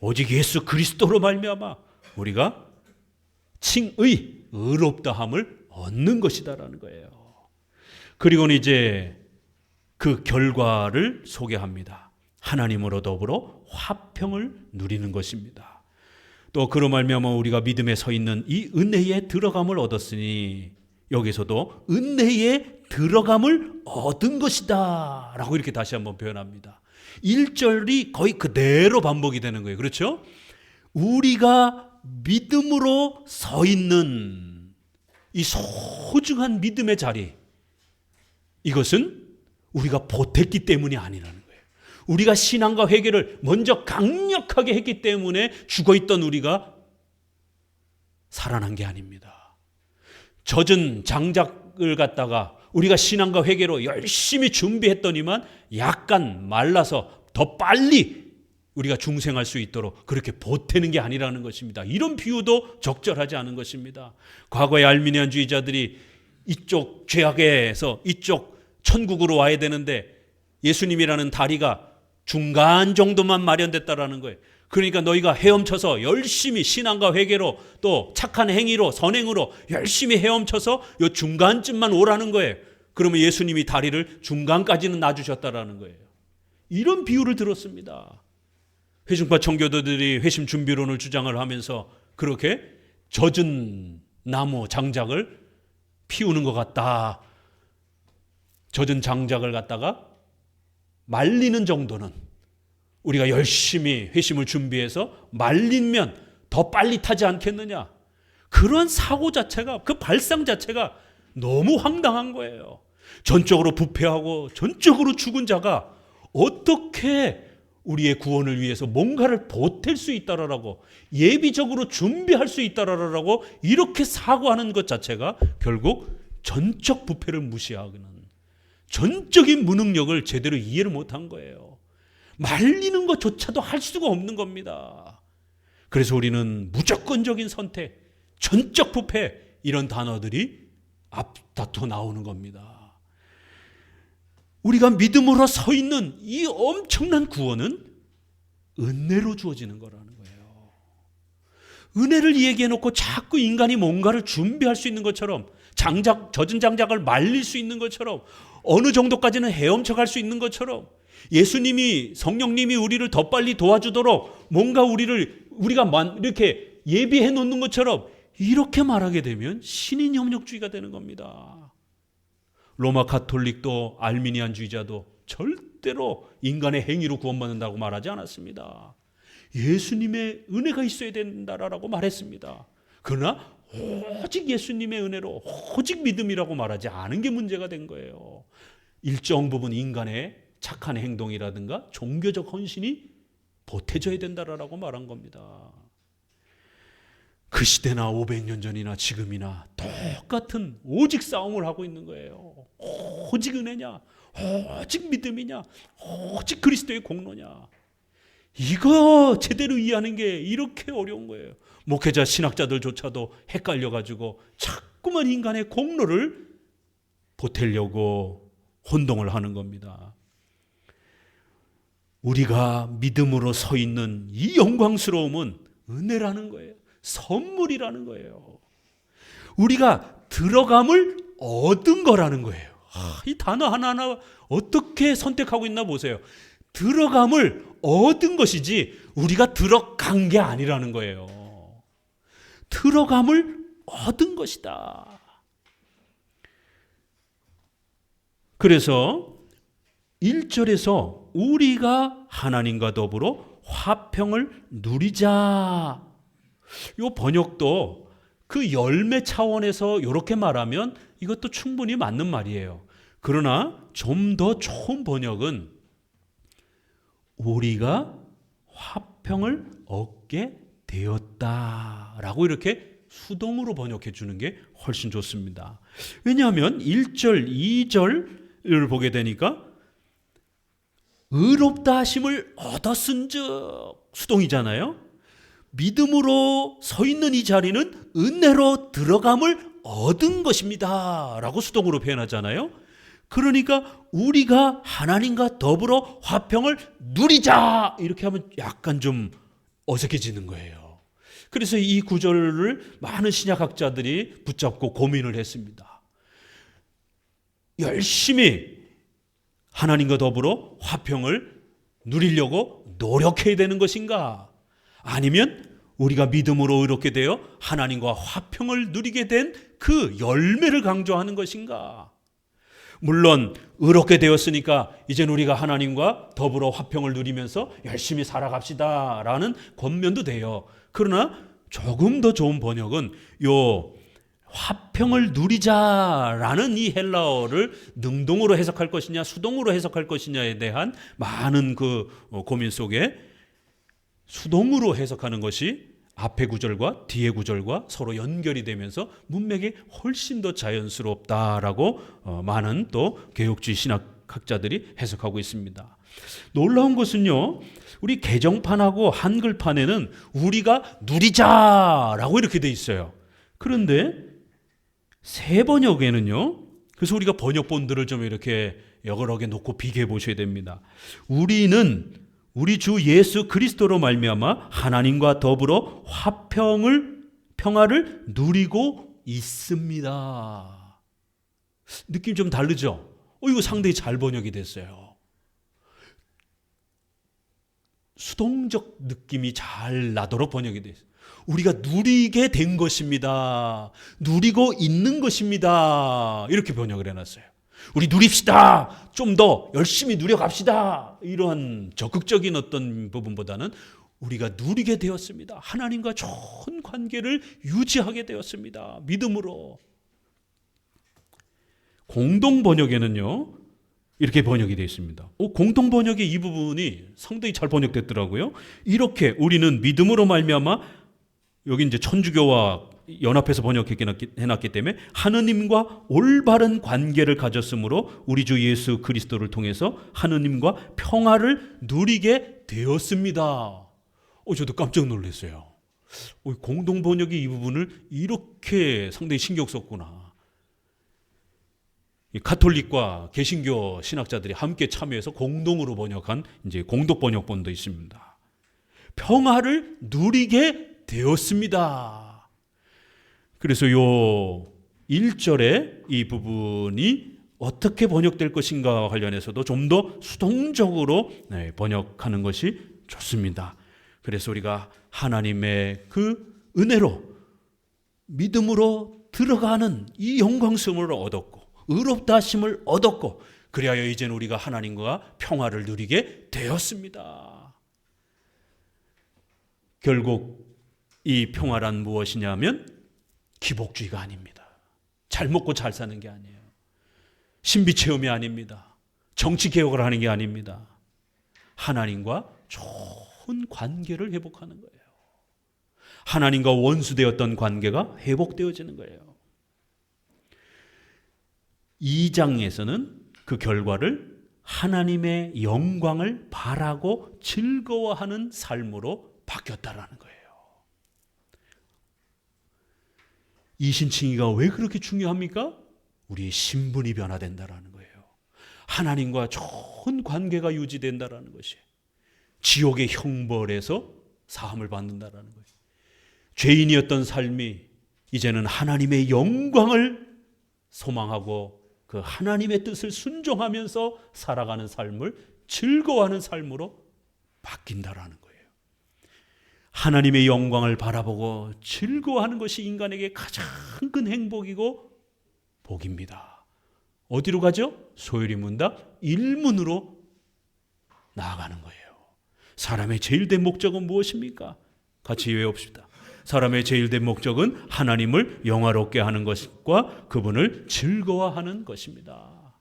오직 예수 그리스도로 말미암아 우리가 칭의, 의롭다함을 얻는 것이다라는 거예요. 그리고는 이제 그 결과를 소개합니다. 하나님으로 더불어 화평을 누리는 것입니다. 또 그로 말미암아 우리가 믿음에 서 있는 이 은혜에 들어감을 얻었으니, 여기서도 은혜에 들어감을 얻은 것이다 라고 이렇게 다시 한번 표현합니다. 1절이 거의 그대로 반복이 되는 거예요. 그렇죠? 우리가 믿음으로 서 있는 이 소중한 믿음의 자리, 이것은 우리가 보탰기 때문이 아니라는 거예요. 우리가 신앙과 회개를 먼저 강력하게 했기 때문에 죽어있던 우리가 살아난 게 아닙니다. 젖은 장작을 갖다가 우리가 신앙과 회개로 열심히 준비했더니만 약간 말라서 더 빨리 우리가 중생할 수 있도록 그렇게 보태는 게 아니라는 것입니다. 이런 비유도 적절하지 않은 것입니다. 과거의 알미니안주의자들이 이쪽 죄악에서 이쪽 천국으로 와야 되는데 예수님이라는 다리가 중간 정도만 마련됐다라는 거예요. 그러니까 너희가 헤엄쳐서 열심히 신앙과 회개로 또 착한 행위로 선행으로 열심히 헤엄쳐서 요 중간쯤만 오라는 거예요. 그러면 예수님이 다리를 중간까지는 놔주셨다라는 거예요. 이런 비유를 들었습니다. 회중파 청교도들이 회심 준비론을 주장을 하면서 그렇게 젖은 나무 장작을 피우는 것 같다. 젖은 장작을 갖다가 말리는 정도는 우리가 열심히 회심을 준비해서 말리면 더 빨리 타지 않겠느냐. 그런 사고 자체가, 그 발상 자체가 너무 황당한 거예요. 전적으로 부패하고 전적으로 죽은 자가 어떻게 우리의 구원을 위해서 뭔가를 보탤 수 있다라고, 예비적으로 준비할 수 있다라고 이렇게 사고하는 것 자체가 결국 전적 부패를 무시하는, 전적인 무능력을 제대로 이해를 못한 거예요. 말리는 것조차도 할 수가 없는 겁니다. 그래서 우리는 무조건적인 선택, 전적 부패, 이런 단어들이 앞다퉈 나오는 겁니다. 우리가 믿음으로 서 있는 이 엄청난 구원은 은혜로 주어지는 거라는 거예요. 은혜를 얘기해놓고 자꾸 인간이 뭔가를 준비할 수 있는 것처럼, 젖은 장작을 말릴 수 있는 것처럼, 어느 정도까지는 헤엄쳐 갈 수 있는 것처럼, 예수님이, 성령님이 우리를 더 빨리 도와주도록 뭔가 우리가 이렇게 예비해 놓는 것처럼 이렇게 말하게 되면 신인 협력주의가 되는 겁니다. 로마 가톨릭도 알미니안주의자도 절대로 인간의 행위로 구원받는다고 말하지 않았습니다. 예수님의 은혜가 있어야 된다라고 말했습니다. 그러나 오직 예수님의 은혜로, 오직 믿음이라고 말하지 않은 게 문제가 된 거예요. 일정 부분 인간의 착한 행동이라든가 종교적 헌신이 보태져야 된다라고 말한 겁니다. 그 시대나 500년 전이나 지금이나 똑같은 오직 싸움을 하고 있는 거예요. 오직 은혜냐, 오직 믿음이냐, 오직 그리스도의 공로냐. 이거 제대로 이해하는 게 이렇게 어려운 거예요. 목회자 신학자들조차도 헷갈려가지고 자꾸만 인간의 공로를 보태려고 혼동을 하는 겁니다. 우리가 믿음으로 서 있는 이 영광스러움은 은혜라는 거예요. 선물이라는 거예요. 우리가 들어감을 얻은 거라는 거예요. 이 단어 하나하나 어떻게 선택하고 있나 보세요. 들어감을 얻은 것이지 우리가 들어간 게 아니라는 거예요. 들어감을 얻은 것이다. 그래서 1절에서 우리가 하나님과 더불어 화평을 누리자. 이 번역도 그 열매 차원에서 이렇게 말하면 이것도 충분히 맞는 말이에요. 그러나 좀 더 좋은 번역은 우리가 화평을 얻게 되었다라고 이렇게 수동으로 번역해 주는 게 훨씬 좋습니다. 왜냐하면 1절, 2절을 보게 되니까 의롭다 하심을 얻었은즉 수동이잖아요. 믿음으로 서 있는 이 자리는 은혜로 들어감을 얻은 것입니다 라고 수동으로 표현하잖아요. 그러니까 우리가 하나님과 더불어 화평을 누리자 이렇게 하면 약간 좀 어색해지는 거예요. 그래서 이 구절을 많은 신약학자들이 붙잡고 고민을 했습니다. 열심히 하나님과 더불어 화평을 누리려고 노력해야 되는 것인가? 아니면 우리가 믿음으로 의롭게 되어 하나님과 화평을 누리게 된 그 열매를 강조하는 것인가? 물론 의롭게 되었으니까 이제는 우리가 하나님과 더불어 화평을 누리면서 열심히 살아갑시다 라는 권면도 돼요. 그러나 조금 더 좋은 번역은 요 화평을 누리자라는 이 헬라어를 능동으로 해석할 것이냐 수동으로 해석할 것이냐에 대한 많은 그 고민 속에 수동으로 해석하는 것이 앞의 구절과 뒤의 구절과 서로 연결이 되면서 문맥이 훨씬 더 자연스럽다라고 많은 또 개혁주의 신학학자들이 해석하고 있습니다. 놀라운 것은요, 우리 개정판하고 한글판에는 우리가 누리자라고 이렇게 돼 있어요. 그런데 새 번역에는요, 그래서 우리가 번역본들을 좀 이렇게 여러 개 놓고 비교해 보셔야 됩니다. 우리는 우리 주 예수 그리스도로 말미암아 하나님과 더불어 평화를 누리고 있습니다. 느낌 좀 다르죠? 이거 상당히 잘 번역이 됐어요. 수동적 느낌이 잘 나도록 번역이 됐어요. 우리가 누리게 된 것입니다. 누리고 있는 것입니다. 이렇게 번역을 해놨어요. 우리 누립시다. 좀 더 열심히 누려갑시다. 이러한 적극적인 어떤 부분보다는 우리가 누리게 되었습니다. 하나님과 좋은 관계를 유지하게 되었습니다. 믿음으로. 공동 번역에는요, 이렇게 번역이 되어 있습니다. 공동 번역의 이 부분이 상당히 잘 번역됐더라고요. 이렇게 우리는 믿음으로 말미암아, 여기 이제 천주교와 연합해서 번역해놨기 때문에 하느님과 올바른 관계를 가졌으므로 우리 주 예수 그리스도를 통해서 하느님과 평화를 누리게 되었습니다. 저도 깜짝 놀랐어요. 공동 번역이 이 부분을 이렇게 상당히 신경 썼구나. 가톨릭과 개신교 신학자들이 함께 참여해서 공동으로 번역한 이제 공동 번역본도 있습니다. 평화를 누리게 되었습니다. 그래서 요 1절의 이 부분이 어떻게 번역될 것인가와 관련해서도 좀 더 수동적으로 번역하는 것이 좋습니다. 그래서 우리가 하나님의 그 은혜로 믿음으로 들어가는 이 영광스러움을 얻었고 의롭다 하심을 얻었고 그리하여 이제는 우리가 하나님과 평화를 누리게 되었습니다. 결국 이 평화란 무엇이냐면 기복주의가 아닙니다. 잘 먹고 잘 사는 게 아니에요. 신비 체험이 아닙니다. 정치 개혁을 하는 게 아닙니다. 하나님과 좋은 관계를 회복하는 거예요. 하나님과 원수되었던 관계가 회복되어지는 거예요. 2장에서는 그 결과를 하나님의 영광을 바라고 즐거워하는 삶으로 바뀌었다라는 거예요. 이신칭의가 왜 그렇게 중요합니까? 우리의 신분이 변화된다라는 거예요. 하나님과 좋은 관계가 유지된다라는 것이, 지옥의 형벌에서 사함을 받는다라는 거예요. 죄인이었던 삶이 이제는 하나님의 영광을 소망하고 그 하나님의 뜻을 순종하면서 살아가는 삶을 즐거워하는 삶으로 바뀐다라는 거예요. 하나님의 영광을 바라보고 즐거워하는 것이 인간에게 가장 큰 행복이고 복입니다. 어디로 가죠? 소요리 문답 1문으로 나아가는 거예요. 사람의 제일 된 목적은 무엇입니까? 같이 외웁시다. 사람의 제일 된 목적은 하나님을 영화롭게 하는 것과 그분을 즐거워하는 것입니다.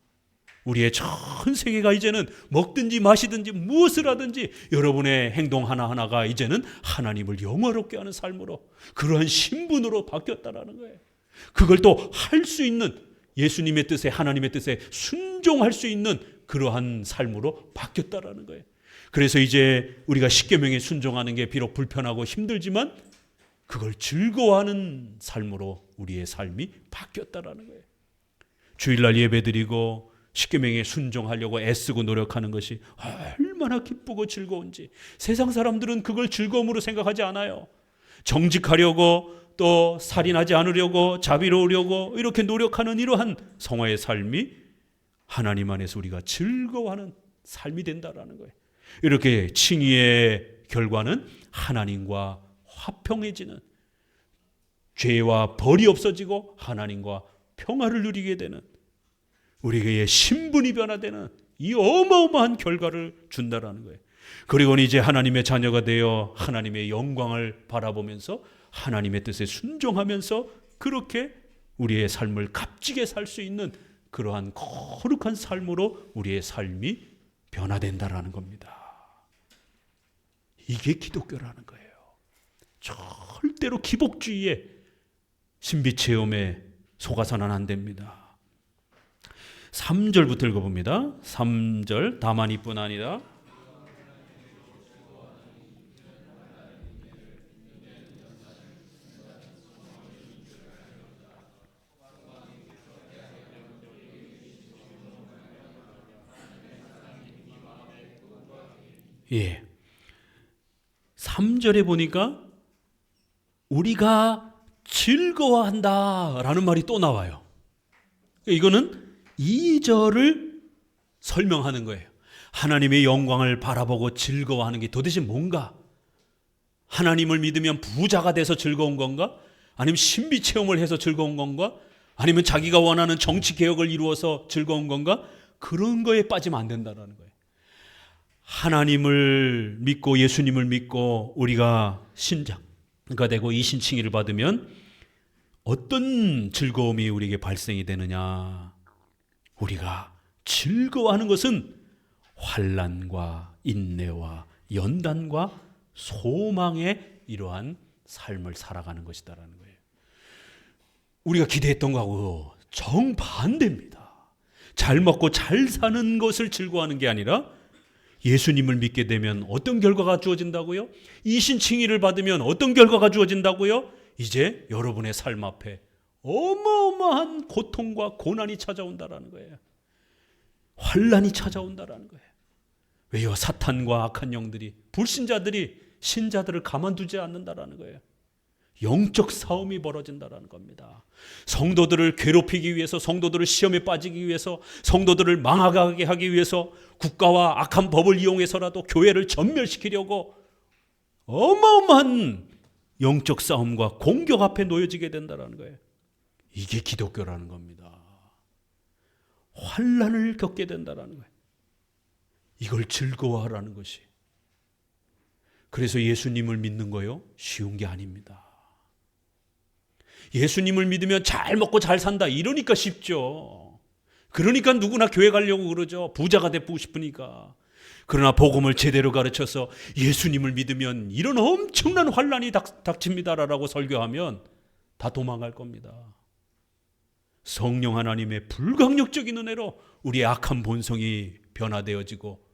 우리의 전 세계가 이제는 먹든지 마시든지 무엇을 하든지 여러분의 행동 하나하나가 이제는 하나님을 영화롭게 하는 삶으로, 그러한 신분으로 바뀌었다라는 거예요. 그걸 또 할 수 있는, 예수님의 뜻에, 하나님의 뜻에 순종할 수 있는 그러한 삶으로 바뀌었다라는 거예요. 그래서 이제 우리가 십계명에 순종하는 게 비록 불편하고 힘들지만 그걸 즐거워하는 삶으로 우리의 삶이 바뀌었다라는 거예요. 주일날 예배드리고 십계명에 순종하려고 애쓰고 노력하는 것이 얼마나 기쁘고 즐거운지 세상 사람들은 그걸 즐거움으로 생각하지 않아요. 정직하려고, 또 살인하지 않으려고, 자비로우려고 이렇게 노력하는 이러한 성화의 삶이 하나님 안에서 우리가 즐거워하는 삶이 된다라는 거예요. 이렇게 칭의의 결과는 하나님과 화평해지는, 죄와 벌이 없어지고 하나님과 평화를 누리게 되는, 우리의 신분이 변화되는 이 어마어마한 결과를 준다라는 거예요. 그리고 이제 하나님의 자녀가 되어 하나님의 영광을 바라보면서 하나님의 뜻에 순종하면서 그렇게 우리의 삶을 값지게 살 수 있는 그러한 거룩한 삶으로 우리의 삶이 변화된다라는 겁니다. 이게 기독교라는 거예요. 절대로 기복주의에, 신비체험에 속아서는 안 됩니다. 3절부터 읽어봅니다. 3절, 다만 이뿐 아니라 예, 3절에 보니까 우리가 즐거워한다라는 말이 또 나와요. 이거는 2절을 설명하는 거예요. 하나님의 영광을 바라보고 즐거워하는 게 도대체 뭔가? 하나님을 믿으면 부자가 돼서 즐거운 건가? 아니면 신비체험을 해서 즐거운 건가? 아니면 자기가 원하는 정치개혁을 이루어서 즐거운 건가? 그런 거에 빠지면 안 된다는 거예요. 하나님을 믿고 예수님을 믿고 우리가 신자가 되고 이신칭의를 받으면 어떤 즐거움이 우리에게 발생이 되느냐? 우리가 즐거워하는 것은 환난과 인내와 연단과 소망의 이러한 삶을 살아가는 것이다라는 거예요. 우리가 기대했던 거하고 정반대입니다. 잘 먹고 잘 사는 것을 즐거워하는 게 아니라 예수님을 믿게 되면 어떤 결과가 주어진다고요? 이신칭의를 받으면 어떤 결과가 주어진다고요? 이제 여러분의 삶 앞에 어마어마한 고통과 고난이 찾아온다라는 거예요. 환난이 찾아온다라는 거예요. 왜요? 사탄과 악한 영들이, 불신자들이 신자들을 가만두지 않는다라는 거예요. 영적 싸움이 벌어진다라는 겁니다. 성도들을 괴롭히기 위해서, 성도들을 시험에 빠지기 위해서, 성도들을 망하게 하기 위해서 국가와 악한 법을 이용해서라도 교회를 전멸시키려고 어마어마한 영적 싸움과 공격 앞에 놓여지게 된다는 거예요. 이게 기독교라는 겁니다. 환난을 겪게 된다는 거예요. 이걸 즐거워하라는 것이. 그래서 예수님을 믿는 거요, 쉬운 게 아닙니다. 예수님을 믿으면 잘 먹고 잘 산다, 이러니까 쉽죠. 그러니까 누구나 교회 가려고 그러죠. 부자가 되고 싶으니까. 그러나 복음을 제대로 가르쳐서 예수님을 믿으면 이런 엄청난 환난이 닥칩니다라고 설교하면 다 도망갈 겁니다. 성령 하나님의 불강력적인 은혜로 우리의 악한 본성이 변화되어지고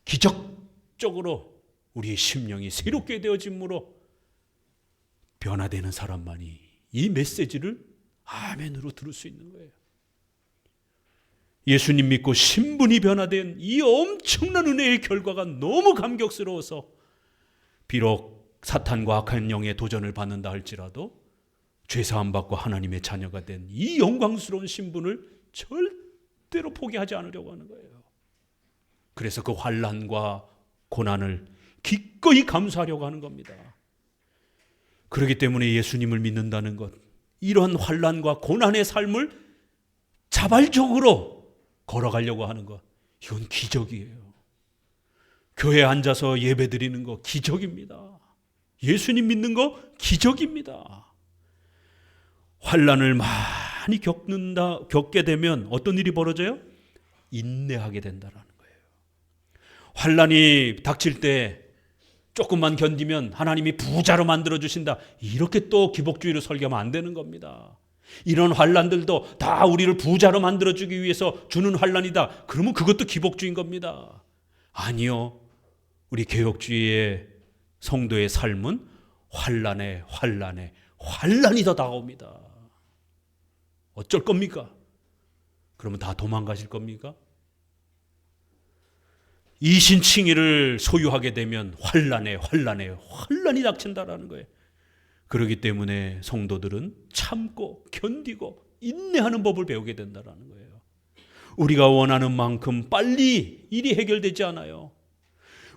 기적적으로 우리의 심령이 새롭게 되어짐으로 변화되는 사람만이 이 메시지를 아멘으로 들을 수 있는 거예요. 예수님 믿고 신분이 변화된 이 엄청난 은혜의 결과가 너무 감격스러워서 비록 사탄과 악한 영의 도전을 받는다 할지라도 죄사함 받고 하나님의 자녀가 된 이 영광스러운 신분을 절대로 포기하지 않으려고 하는 거예요. 그래서 그 환난과 고난을 기꺼이 감수하려고 하는 겁니다. 그렇기 때문에 예수님을 믿는다는 것, 이러한 환난과 고난의 삶을 자발적으로 걸어가려고 하는 것, 이건 기적이에요. 교회에 앉아서 예배 드리는 거 기적입니다. 예수님 믿는 거 기적입니다. 환난을 많이 겪게 되면 어떤 일이 벌어져요? 인내하게 된다라는 거예요. 환난이 닥칠 때 조금만 견디면 하나님이 부자로 만들어 주신다, 이렇게 또 기복주의로 설교하면 안 되는 겁니다. 이런 환난들도 다 우리를 부자로 만들어 주기 위해서 주는 환난이다, 그러면 그것도 기복주의인 겁니다. 아니요, 우리 개혁주의의 성도의 삶은 환난에 환난이 더 다가옵니다. 어쩔 겁니까? 그러면 다 도망가실 겁니까? 이신칭의를 소유하게 되면 환난이 닥친다라는 거예요. 그렇기 때문에 성도들은 참고 견디고 인내하는 법을 배우게 된다라는 거예요. 우리가 원하는 만큼 빨리 일이 해결되지 않아요.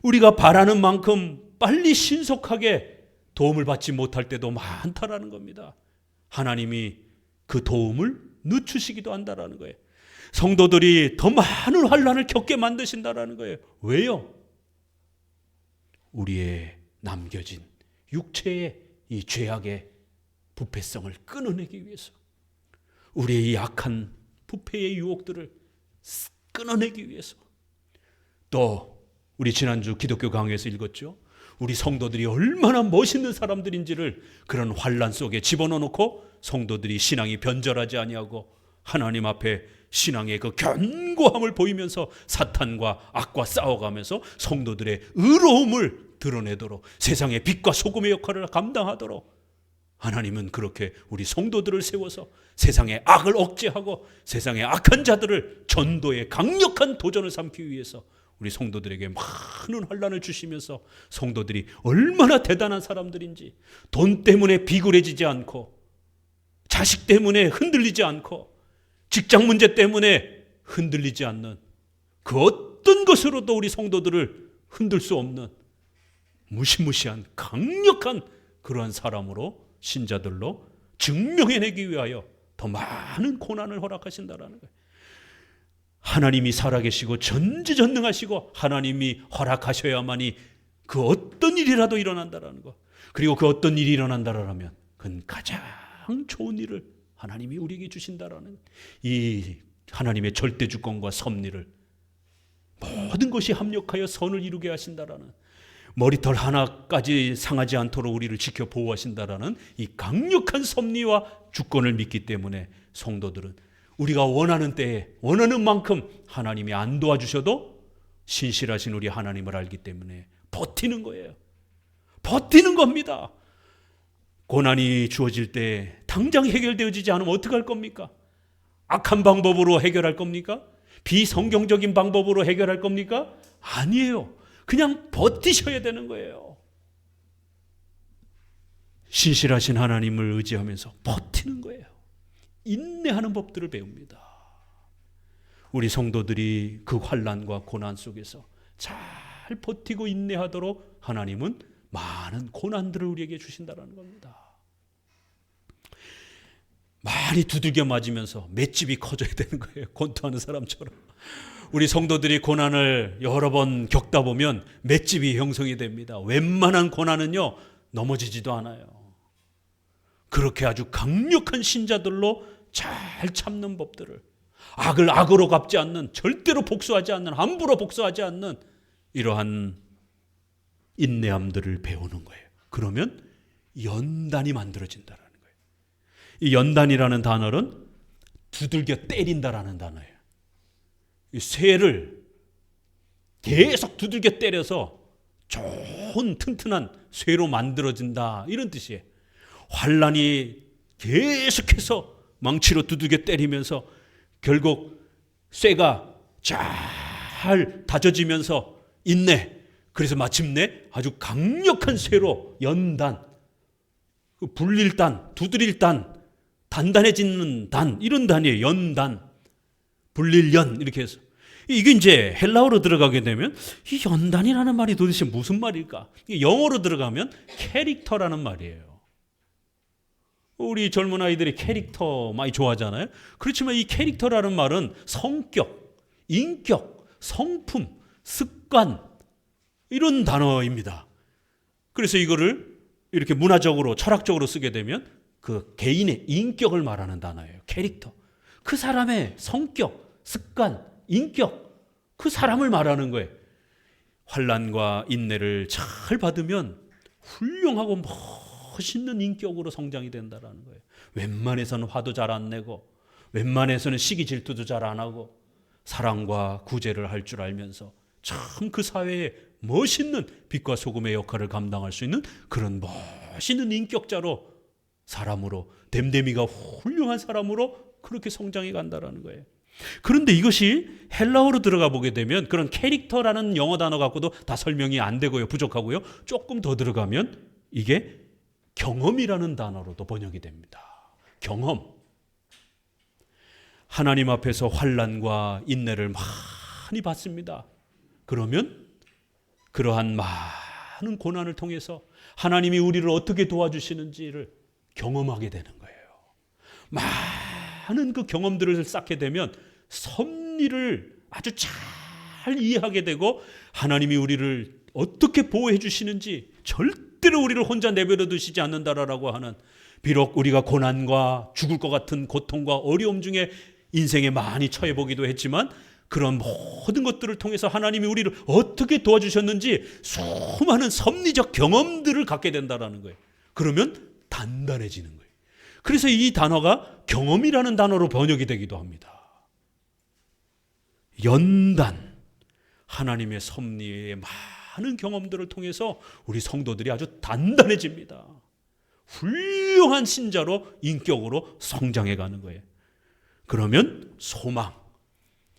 우리가 바라는 만큼 빨리 신속하게 도움을 받지 못할 때도 많다라는 겁니다. 하나님이 그 도움을 늦추시기도 한다라는 거예요. 성도들이 더 많은 환난을 겪게 만드신다라는 거예요. 왜요? 우리의 남겨진 육체의 이 죄악의 부패성을 끊어내기 위해서, 우리의 이 악한 부패의 유혹들을 끊어내기 위해서. 또 우리 지난주 기독교 강의에서 읽었죠. 우리 성도들이 얼마나 멋있는 사람들인지를 그런 환난 속에 집어넣어놓고 성도들이 신앙이 변절하지 아니하고 하나님 앞에 신앙의 그 견고함을 보이면서 사탄과 악과 싸워가면서 성도들의 의로움을 드러내도록, 세상의 빛과 소금의 역할을 감당하도록 하나님은 그렇게 우리 성도들을 세워서 세상의 악을 억제하고 세상의 악한 자들을 전도의 강력한 도전을 삼기 위해서 우리 성도들에게 많은 환난을 주시면서 성도들이 얼마나 대단한 사람들인지, 돈 때문에 비굴해지지 않고, 자식 때문에 흔들리지 않고, 직장 문제 때문에 흔들리지 않는, 그 어떤 것으로도 우리 성도들을 흔들 수 없는 무시무시한 강력한 그러한 사람으로, 신자들로 증명해내기 위하여 더 많은 고난을 허락하신다라는 거예요. 하나님이 살아계시고 전지전능하시고 하나님이 허락하셔야만이 그 어떤 일이라도 일어난다라는 것, 그리고 그 어떤 일이 일어난다라면 그건 가장 좋은 일을 하나님이 우리에게 주신다라는 이 하나님의 절대주권과 섭리를, 모든 것이 합력하여 선을 이루게 하신다라는, 머리털 하나까지 상하지 않도록 우리를 지켜 보호하신다라는 이 강력한 섭리와 주권을 믿기 때문에 성도들은 우리가 원하는 때에 원하는 만큼 하나님이 안 도와주셔도 신실하신 우리 하나님을 알기 때문에 버티는 거예요. 버티는 겁니다. 고난이 주어질 때 당장 해결되어지지 않으면 어떡할 겁니까? 악한 방법으로 해결할 겁니까? 비성경적인 방법으로 해결할 겁니까? 아니에요. 그냥 버티셔야 되는 거예요. 신실하신 하나님을 의지하면서 버티는 거예요. 인내하는 법들을 배웁니다. 우리 성도들이 그 환난과 고난 속에서 잘 버티고 인내하도록 하나님은 많은 고난들을 우리에게 주신다는 겁니다. 많이 두들겨 맞으면서 맷집이 커져야 되는 거예요. 권투하는 사람처럼. 우리 성도들이 고난을 여러 번 겪다 보면 맷집이 형성이 됩니다. 웬만한 고난은요, 넘어지지도 않아요. 그렇게 아주 강력한 신자들로 잘 참는 법들을, 악을 악으로 갚지 않는, 절대로 복수하지 않는, 함부로 복수하지 않는 이러한 인내함들을 배우는 거예요. 그러면 연단이 만들어진다라는 거예요. 이 연단이라는 단어는 두들겨 때린다라는 단어예요. 이 쇠를 계속 두들겨 때려서 좋은 튼튼한 쇠로 만들어진다, 이런 뜻이에요. 환란이 계속해서 망치로 두들겨 때리면서 결국 쇠가 잘 다져지면서 인내, 그래서 마침내 아주 강력한 쇠로 연단, 불릴 단, 두드릴 단, 단단해지는 단, 이런 단이에요. 연단, 불릴 연, 이렇게 해서. 이게 이제 헬라어로 들어가게 되면 이 연단이라는 말이 도대체 무슨 말일까? 영어로 들어가면 캐릭터라는 말이에요. 우리 젊은 아이들이 캐릭터 많이 좋아하잖아요. 그렇지만 이 캐릭터라는 말은 성격, 인격, 성품, 습관, 이런 단어입니다. 그래서 이거를 이렇게 문화적으로, 철학적으로 쓰게 되면 그 개인의 인격을 말하는 단어예요. 캐릭터. 그 사람의 성격, 습관, 인격, 그 사람을 말하는 거예요. 환난과 인내를 잘 받으면 훌륭하고 멋있는 인격으로 성장이 된다는 거예요. 웬만해서는 화도 잘 안 내고, 웬만해서는 시기 질투도 잘 안 하고, 사랑과 구제를 할 줄 알면서 참 그 사회에 멋있는 빛과 소금의 역할을 감당할 수 있는 그런 멋있는 인격자로, 사람으로, 댐댐이가 훌륭한 사람으로 그렇게 성장해 간다는 거예요. 그런데 이것이 헬라어로 들어가 보게 되면 그런 캐릭터라는 영어 단어 갖고도 다 설명이 안 되고요. 부족하고요. 조금 더 들어가면 이게 경험이라는 단어로도 번역이 됩니다. 경험. 하나님 앞에서 환난과 인내를 많이 받습니다. 그러면 그러한 많은 고난을 통해서 하나님이 우리를 어떻게 도와주시는지를 경험하게 되는 거예요. 많은 그 경험들을 쌓게 되면 섭리를 아주 잘 이해하게 되고, 하나님이 우리를 어떻게 보호해 주시는지, 절대로 우리를 혼자 내버려 두시지 않는다라고 하는, 비록 우리가 고난과 죽을 것 같은 고통과 어려움 중에 인생에 많이 처해 보기도 했지만, 그런 모든 것들을 통해서 하나님이 우리를 어떻게 도와주셨는지 수많은 섭리적 경험들을 갖게 된다는 거예요. 그러면 단단해지는 거예요. 그래서 이 단어가 경험이라는 단어로 번역이 되기도 합니다. 연단, 하나님의 섭리의 많은 경험들을 통해서 우리 성도들이 아주 단단해집니다. 훌륭한 신자로, 인격으로 성장해 가는 거예요. 그러면 소망,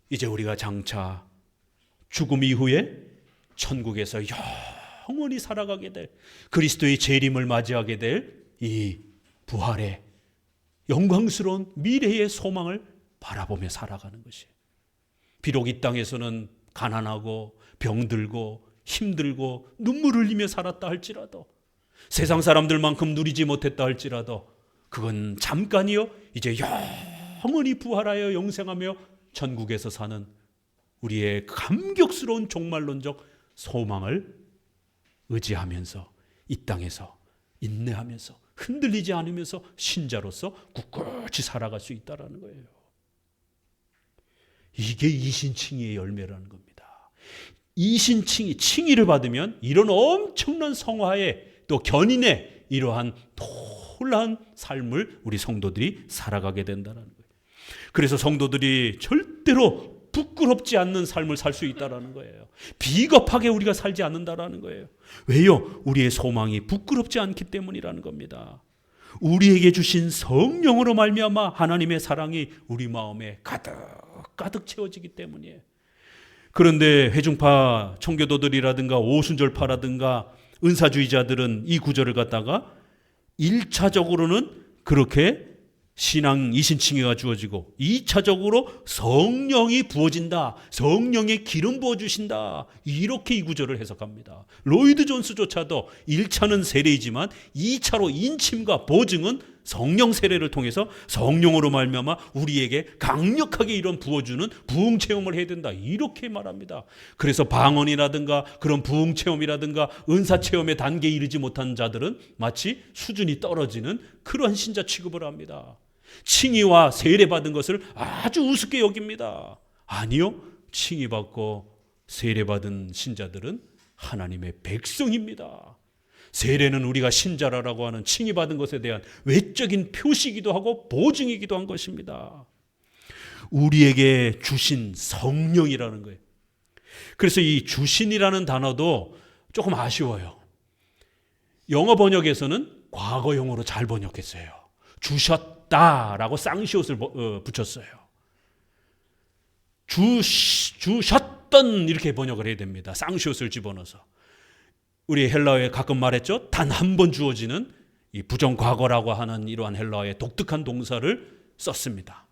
이제 우리가 장차 죽음 이후에 천국에서 영원히 살아가게 될, 그리스도의 재림을 맞이하게 될 이 부활의 영광스러운 미래의 소망을 바라보며 살아가는 것이에요. 비록 이 땅에서는 가난하고 병들고 힘들고 눈물 흘리며 살았다 할지라도, 세상 사람들만큼 누리지 못했다 할지라도, 그건 잠깐이요, 이제 영원히 부활하여 영생하며 천국에서 사는 우리의 감격스러운 종말론적 소망을 의지하면서 이 땅에서 인내하면서 흔들리지 않으면서 신자로서 굳굳이 살아갈 수 있다는 거예요. 이게 이신칭의의 열매라는 겁니다. 이신칭의, 칭의를 받으면 이런 엄청난 성화의, 또 견인의 이러한 놀라운 삶을 우리 성도들이 살아가게 된다는 거예요. 그래서 성도들이 절대로 부끄럽지 않는 삶을 살 수 있다는 거예요. 비겁하게 우리가 살지 않는다는 거예요. 왜요? 우리의 소망이 부끄럽지 않기 때문이라는 겁니다. 우리에게 주신 성령으로 말미암아 하나님의 사랑이 우리 마음에 가득 채워지기 때문이에요. 그런데 회중파 청교도들이라든가 오순절파라든가 은사주의자들은 이 구절을 갖다가 1차적으로는 그렇게 신앙 이신칭의가 주어지고, 2차적으로 성령이 부어진다, 성령의 기름 부어주신다, 이렇게 이 구절을 해석합니다. 로이드 존스조차도 1차는 세례이지만 2차로 인침과 보증은 성령 세례를 통해서 성령으로 말미암아 우리에게 강력하게 이런 부어주는 부흥 체험을 해야 된다, 이렇게 말합니다. 그래서 방언이라든가 그런 부흥 체험이라든가 은사 체험의 단계에 이르지 못한 자들은 마치 수준이 떨어지는 그러한 신자 취급을 합니다. 칭의와 세례받은 것을 아주 우습게 여깁니다. 아니요. 칭의받고 세례받은 신자들은 하나님의 백성입니다. 세례는 우리가 신자라고 하는 칭의받은 것에 대한 외적인 표시이기도 하고 보증이기도 한 것입니다. 우리에게 주신 성령이라는 거예요. 그래서 이 주신이라는 단어도 조금 아쉬워요. 영어 번역에서는 과거형으로 잘 번역했어요. 주셨다라고 쌍시옷을 붙였어요. 주셨던 이렇게 번역을 해야 됩니다. 쌍시옷을 집어넣어서. 우리 헬라어에 가끔 말했죠. 단 한 번 주어지는 이 부정과거라고 하는 이러한 헬라어의 독특한 동사를 썼습니다.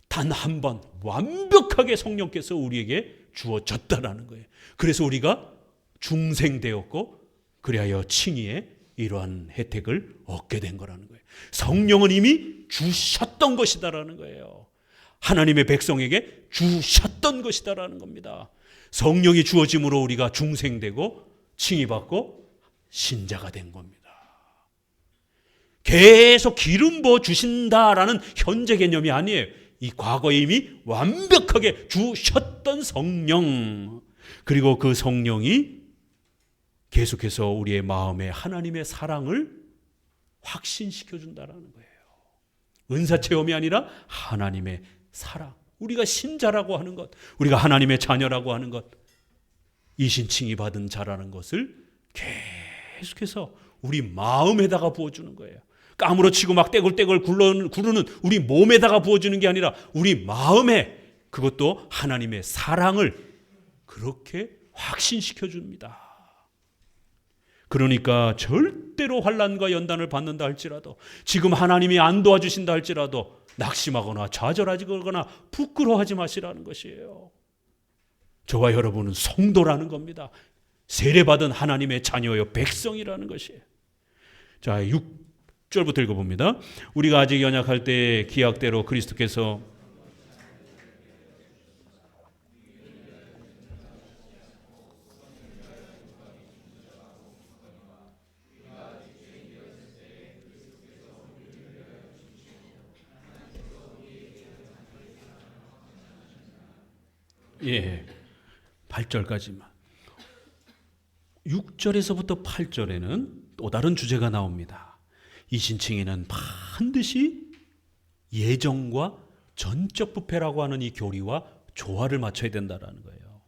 단 한 번 완벽하게 성령께서 우리에게 주어졌다라는 거예요. 그래서 우리가 중생되었고 그리하여 칭의의 이러한 혜택을 얻게 된 거라는 거예요. 성령은 이미 주셨던 것이다라는 거예요. 하나님의 백성에게 주셨던 것이다라는 겁니다. 성령이 주어짐으로 우리가 중생되고 칭의받고 신자가 된 겁니다. 계속 기름 부어 주신다라는 현재 개념이 아니에요. 이 과거에 이미 완벽하게 주셨던 성령, 그리고 그 성령이 계속해서 우리의 마음에 하나님의 사랑을 확신시켜 준다라는 거예요. 은사 체험이 아니라 하나님의 사랑. 우리가 신자라고 하는 것, 우리가 하나님의 자녀라고 하는 것, 이신칭의 받은 자라는 것을 계속해서 우리 마음에다가 부어주는 거예요. 까무러치고 막 떼굴떼굴 구르는 우리 몸에다가 부어주는 게 아니라 우리 마음에, 그것도 하나님의 사랑을 그렇게 확신시켜 줍니다. 그러니까 절대로 환난과 연단을 받는다 할지라도, 지금 하나님이 안 도와주신다 할지라도 낙심하거나 좌절하거나 부끄러워하지 마시라는 것이에요. 저와 여러분은 성도라는 겁니다. 세례받은 하나님의 자녀요, 백성이라는 것이에요. 자, 6절부터 읽어봅니다. 우리가 아직 연약할 때 기약대로 그리스도께서 예, 8절까지만. 6절에서부터 8절에는 또 다른 주제가 나옵니다. 이신칭의는 반드시 예정과 전적 부패라고 하는 이 교리와 조화를 맞춰야 된다는 거예요.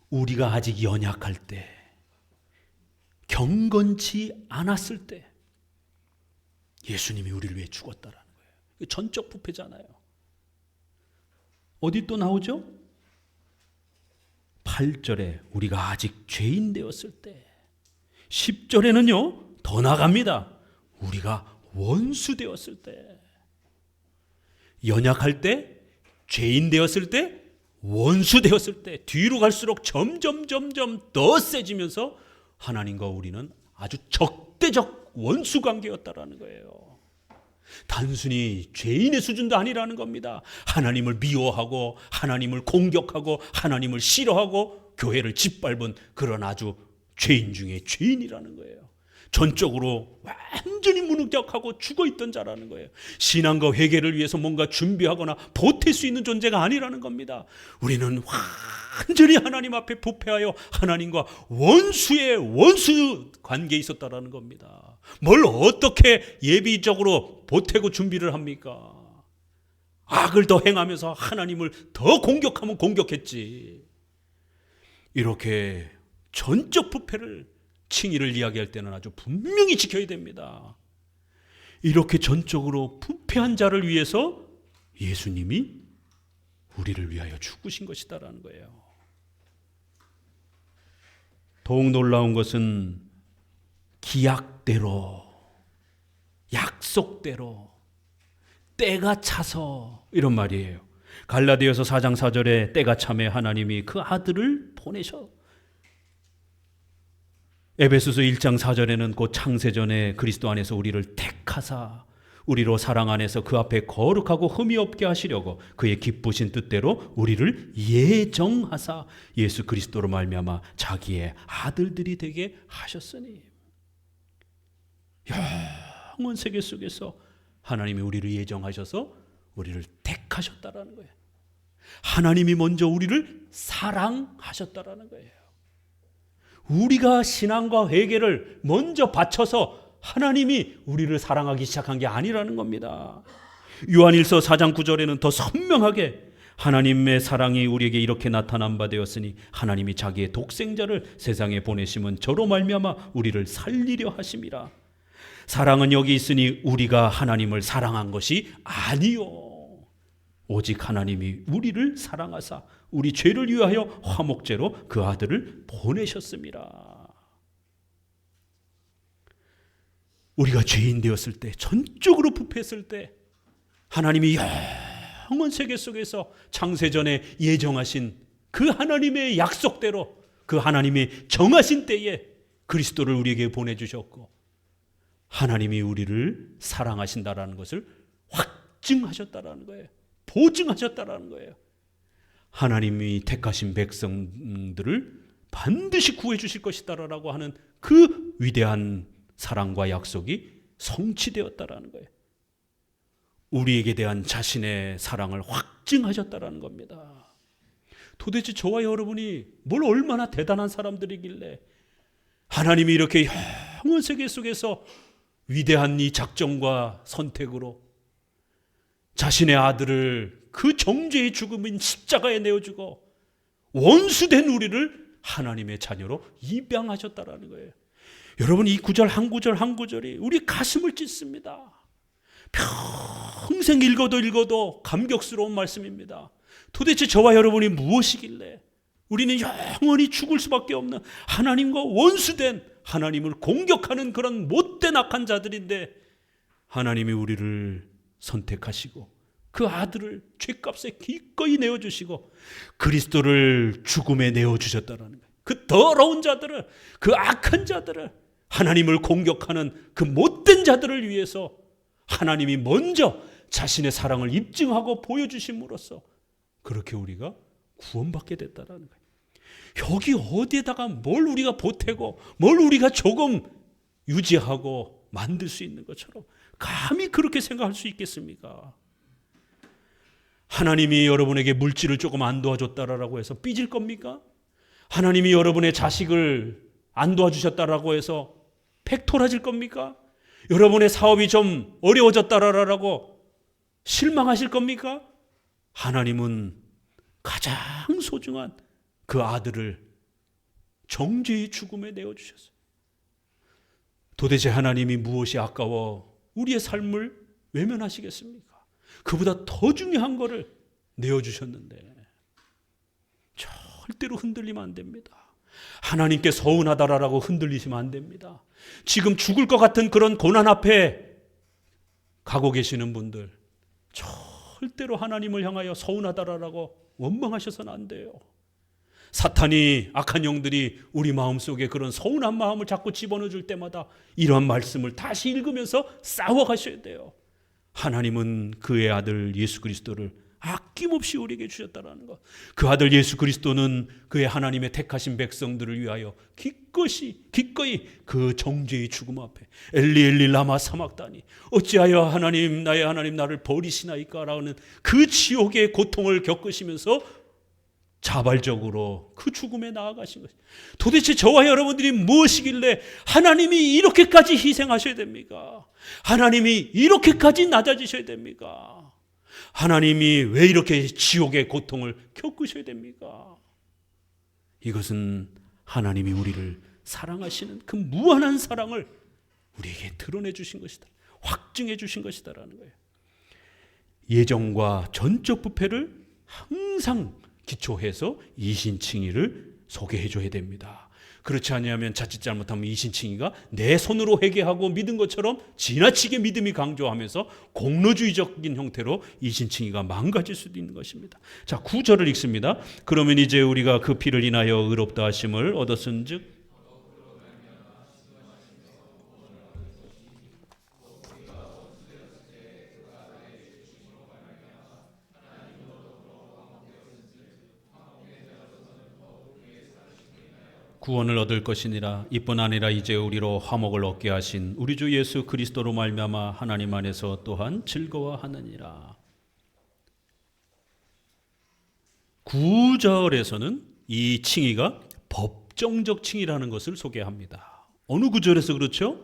우리가 아직 연약할 때, 경건치 않았을 때 예수님이 우리를 위해 죽었다라는 거예요. 전적 부패잖아요. 어디 또 나오죠? 8절에 우리가 아직 죄인 되었을 때, 10절에는요 더 나갑니다. 우리가 원수 되었을 때, 연약할 때, 죄인 되었을 때, 원수 되었을 때, 뒤로 갈수록 점점 더 세지면서 하나님과 우리는 아주 적대적 원수 관계였다라는 거예요. 단순히 죄인의 수준도 아니라는 겁니다. 하나님을 미워하고 하나님을 공격하고 하나님을 싫어하고 교회를 짓밟은 그런 아주 죄인 중에 죄인이라는 거예요. 전적으로 완전히 무능력하고 죽어있던 자라는 거예요. 신앙과 회개를 위해서 뭔가 준비하거나 보탤 수 있는 존재가 아니라는 겁니다. 우리는 완전히 하나님 앞에 부패하여 하나님과 원수의 원수 관계에 있었다라는 겁니다. 뭘 어떻게 예비적으로 보태고 준비를 합니까? 악을 더 행하면서 하나님을 더 공격하면 공격했지. 이렇게 전적 부패를, 칭의를 이야기할 때는 아주 분명히 지켜야 됩니다. 이렇게 전적으로 부패한 자를 위해서 예수님이 우리를 위하여 죽으신 것이다라는 거예요. 더욱 놀라운 것은 기약대로, 약속대로, 때가 차서, 이런 말이에요. 갈라디아서 4장 4절에 때가 참에 하나님이 그 아들을 보내셔. 에베소서 1장 4절에는 곧 창세전에 그리스도 안에서 우리를 택하사 우리로 사랑 안에서 그 앞에 거룩하고 흠이 없게 하시려고 그의 기쁘신 뜻대로 우리를 예정하사 예수 그리스도로 말미암아 자기의 아들들이 되게 하셨으니, 영원 세계 속에서 하나님이 우리를 예정하셔서 우리를 택하셨다라는 거예요. 하나님이 먼저 우리를 사랑하셨다라는 거예요. 우리가 신앙과 회개를 먼저 바쳐서 하나님이 우리를 사랑하기 시작한 게 아니라는 겁니다. 요한일서 4장 9절에는 더 선명하게 하나님의 사랑이 우리에게 이렇게 나타난 바 되었으니 하나님이 자기의 독생자를 세상에 보내심은 저로 말미암아 우리를 살리려 하심이라. 사랑은 여기 있으니 우리가 하나님을 사랑한 것이 아니요 오직 하나님이 우리를 사랑하사 우리 죄를 위하여 화목제로 그 아들을 보내셨습니다. 우리가 죄인 되었을 때, 전적으로 부패했을 때 하나님이 영원 세계 속에서 창세전에 예정하신 그 하나님의 약속대로 그 하나님의 정하신 때에 그리스도를 우리에게 보내주셨고 하나님이 우리를 사랑하신다라는 것을 확증하셨다라는 거예요. 보증하셨다라는 거예요. 하나님이 택하신 백성들을 반드시 구해 주실 것이다라고 하는 그 위대한 사랑과 약속이 성취되었다라는 거예요. 우리에게 대한 자신의 사랑을 확증하셨다라는 겁니다. 도대체 저와 여러분이 뭘 얼마나 대단한 사람들이길래 하나님이 이렇게 영원 세계 속에서 위대한 이 작정과 선택으로 자신의 아들을 그 정죄의 죽음인 십자가에 내어주고 원수된 우리를 하나님의 자녀로 입양하셨다라는 거예요. 여러분, 이 구절 한 구절 한 구절이 우리 가슴을 찢습니다. 평생 읽어도 감격스러운 말씀입니다. 도대체 저와 여러분이 무엇이길래 우리는 영원히 죽을 수밖에 없는 하나님과 원수된 하나님을 공격하는 그런 못된 악한 자들인데 하나님이 우리를 선택하시고 그 아들을 죄값에 기꺼이 내어주시고 그리스도를 죽음에 내어주셨다는 거예요. 그 더러운 자들을, 그 악한 자들을, 하나님을 공격하는 그 못된 자들을 위해서 하나님이 먼저 자신의 사랑을 입증하고 보여주심으로써 그렇게 우리가 구원받게 됐다는 거예요. 여기 어디에다가 뭘 우리가 보태고 뭘 우리가 조금 유지하고 만들 수 있는 것처럼 감히 그렇게 생각할 수 있겠습니까? 하나님이 여러분에게 물질을 조금 안 도와줬다라고 해서 삐질 겁니까? 하나님이 여러분의 자식을 안 도와주셨다라고 해서 팩토라질 겁니까? 여러분의 사업이 좀 어려워졌다라고 실망하실 겁니까? 하나님은 가장 소중한 그 아들을 정죄의 죽음에 내어주셨어요. 도대체 하나님이 무엇이 아까워 우리의 삶을 외면하시겠습니까? 그보다 더 중요한 것을 내어주셨는데 절대로 흔들리면 안 됩니다. 하나님께 서운하다라고 흔들리시면 안 됩니다. 지금 죽을 것 같은 그런 고난 앞에 가고 계시는 분들 절대로 하나님을 향하여 서운하다라고 원망하셔서는 안 돼요. 사탄이, 악한 영들이 우리 마음속에 그런 서운한 마음을 자꾸 집어넣어 줄 때마다 이러한 말씀을 다시 읽으면서 싸워가셔야 돼요. 하나님은 그의 아들 예수 그리스도를 아낌없이 우리에게 주셨다는 것. 그 아들 예수 그리스도는 그의 하나님의 택하신 백성들을 위하여 기꺼이 그 정죄의 죽음 앞에 엘리 엘리 라마 사막다니 어찌하여 하나님 나의 하나님 나를 버리시나이까라는 그 지옥의 고통을 겪으시면서 자발적으로 그 죽음에 나아가신 것입니다. 도대체 저와 여러분들이 무엇이길래 하나님이 이렇게까지 희생하셔야 됩니까? 하나님이 이렇게까지 낮아지셔야 됩니까? 하나님이 왜 이렇게 지옥의 고통을 겪으셔야 됩니까? 이것은 하나님이 우리를 사랑하시는 그 무한한 사랑을 우리에게 드러내 주신 것이다. 확증해 주신 것이다라는 거예요. 예정과 전적 부패를 항상 기초해서 이신칭의를 소개해 줘야 됩니다. 그렇지 않으면 자칫 잘못하면 이신칭의가 내 손으로 회개하고 믿은 것처럼 지나치게 믿음이 강조하면서 공로주의적인 형태로 이신칭의가 망가질 수도 있는 것입니다. 자, 9절을 읽습니다. 그러면 이제 우리가 그 피를 인하여 의롭다 하심을 얻었은즉 구원을 얻을 것이니라. 이뿐 아니라 이제 우리로 화목을 얻게 하신 우리 주 예수 그리스도로 말미암아 하나님 안에서 또한 즐거워하느니라. 9절에서는 이 칭의가 법정적 칭의라는 것을 소개합니다. 어느 구절에서 그렇죠?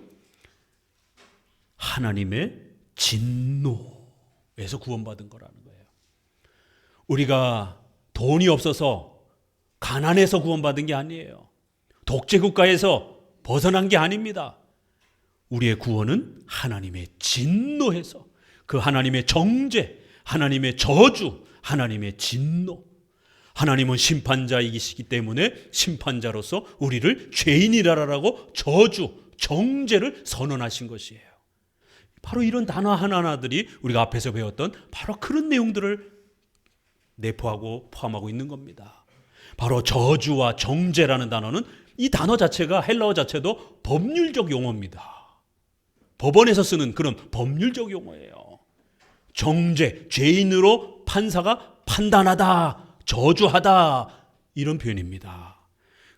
하나님의 진노에서 구원받은 거라는 거예요. 우리가 돈이 없어서 가난해서 구원받은 게 아니에요. 독재국가에서 벗어난 게 아닙니다. 우리의 구원은 하나님의 진노에서, 그 하나님의 정죄, 하나님의 저주, 하나님의 진노. 하나님은 심판자이시기 때문에 심판자로서 우리를 죄인이라라고 저주, 정죄를 선언하신 것이에요. 바로 이런 단어 하나하나들이 우리가 앞에서 배웠던 바로 그런 내용들을 내포하고 포함하고 있는 겁니다. 바로 저주와 정죄라는 단어는, 이 단어 자체가 헬라어 자체도 법률적 용어입니다. 법원에서 쓰는 그런 법률적 용어예요. 정죄, 죄인으로 판사가 판단하다, 저주하다, 이런 표현입니다.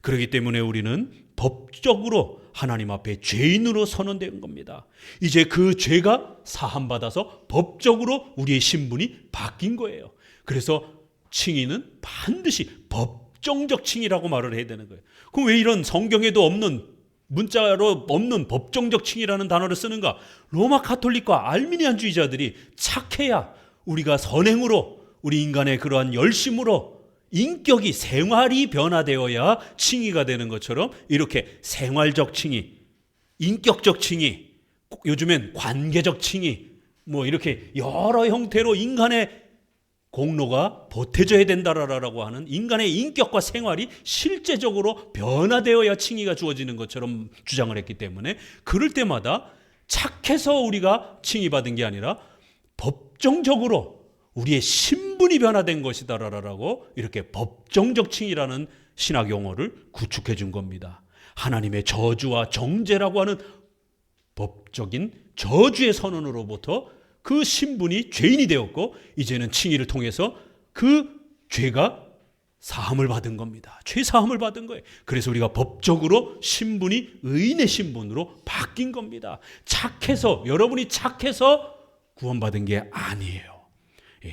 그렇기 때문에 우리는 법적으로 하나님 앞에 죄인으로 선언된 겁니다. 이제 그 죄가 사함받아서 법적으로 우리의 신분이 바뀐 거예요. 그래서 칭의는 반드시 법정적 칭의라고 말을 해야 되는 거예요. 그럼 왜 이런 성경에도 없는, 문자로 없는 법정적 칭의라는 단어를 쓰는가? 로마 가톨릭과 알미니안주의자들이 착해야, 우리가 선행으로, 우리 인간의 그러한 열심으로 인격이, 생활이 변화되어야 칭의가 되는 것처럼 이렇게 생활적 칭의, 인격적 칭의, 요즘엔 관계적 칭의, 뭐 이렇게 여러 형태로 인간의 공로가 보태져야 된다라고 하는 인간의 인격과 생활이 실제적으로 변화되어야 칭의가 주어지는 것처럼 주장을 했기 때문에, 그럴 때마다 착해서 우리가 칭의받은 게 아니라 법정적으로 우리의 신분이 변화된 것이다라고 이렇게 법정적 칭의라는 신학 용어를 구축해 준 겁니다. 하나님의 저주와 정죄라고 하는 법적인 저주의 선언으로부터 그 신분이 죄인이 되었고, 이제는 칭의를 통해서 그 죄가 사함을 받은 겁니다. 죄 사함을 받은 거예요. 그래서 우리가 법적으로 신분이 의인의 신분으로 바뀐 겁니다. 착해서, 여러분이 착해서 구원받은 게 아니에요.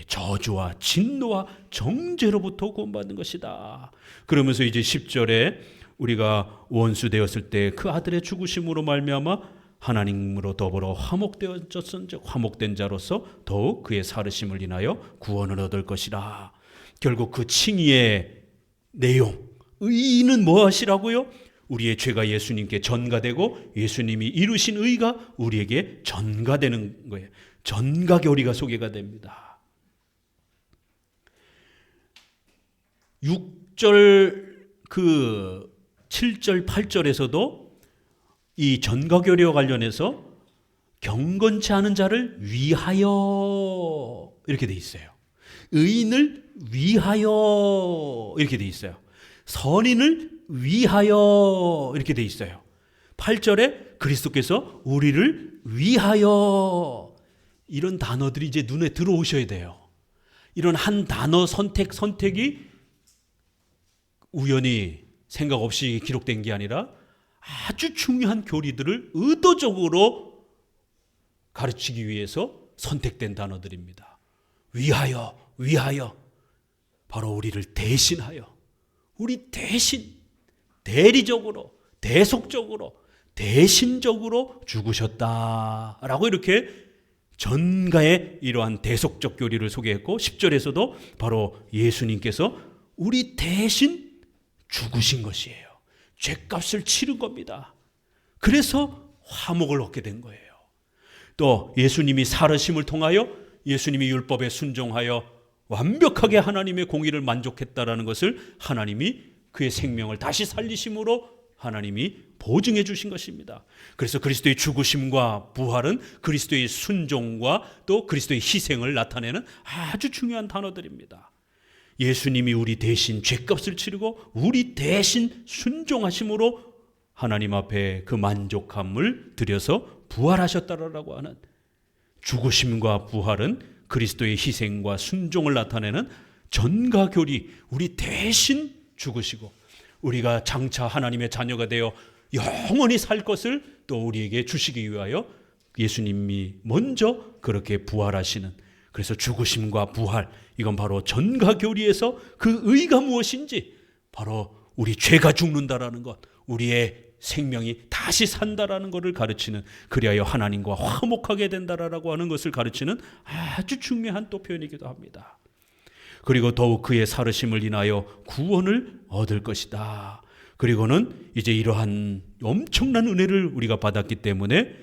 저주와 진노와 정죄로부터 구원받는 것이다. 그러면서 이제 10절에 우리가 원수 되었을 때 그 아들의 죽으심으로 말미암아 하나님으로 더불어 화목되어졌은즉 화목된 자로서 더욱 그의 살으심을 인하여 구원을 얻을 것이라. 결국 그 칭의의 내용, 의인은 무엇이라고요? 우리의 죄가 예수님께 전가되고 예수님이 이루신 의가 우리에게 전가되는 거예요. 전가교리가 소개가 됩니다. 6절, 7절, 8절에서도 이 전가교리와 관련해서 경건치 않은 자를 위하여 이렇게 돼 있어요. 의인을 위하여 이렇게 돼 있어요. 선인을 위하여 이렇게 돼 있어요. 8절에 그리스도께서 우리를 위하여, 이런 단어들이 이제 눈에 들어오셔야 돼요. 이런 한 단어 선택이 우연히 생각 없이 기록된 게 아니라 아주 중요한 교리들을 의도적으로 가르치기 위해서 선택된 단어들입니다. 위하여, 위하여, 바로 우리를 대신하여, 우리 대신, 대리적으로, 대속적으로, 대신적으로 죽으셨다라고 이렇게 전가의 이러한 대속적 교리를 소개했고, 10절에서도 바로 예수님께서 우리 대신 죽으신 것이에요. 죄값을 치른 겁니다. 그래서 화목을 얻게 된 거예요. 또 예수님이 살으심을 통하여 예수님이 율법에 순종하여 완벽하게 하나님의 공의를 만족했다라는 것을 하나님이 그의 생명을 다시 살리심으로 하나님이 보증해 주신 것입니다. 그래서 그리스도의 죽으심과 부활은 그리스도의 순종과 또 그리스도의 희생을 나타내는 아주 중요한 단어들입니다. 예수님이 우리 대신 죄값을 치르고 우리 대신 순종하심으로 하나님 앞에 그 만족함을 드려서 부활하셨다라고 하는, 죽으심과 부활은 그리스도의 희생과 순종을 나타내는 전가교리, 우리 대신 죽으시고 우리가 장차 하나님의 자녀가 되어 영원히 살 것을 또 우리에게 주시기 위하여 예수님이 먼저 그렇게 부활하시는, 그래서 죽으심과 부활, 이건 바로 전가교리에서 그 의가 무엇인지, 바로 우리 죄가 죽는다라는 것, 우리의 생명이 다시 산다라는 것을 가르치는, 그리하여 하나님과 화목하게 된다라고 하는 것을 가르치는 아주 중요한 또 표현이기도 합니다. 그리고 더욱 그의 살으심을 인하여 구원을 얻을 것이다. 그리고는 이제 이러한 엄청난 은혜를 우리가 받았기 때문에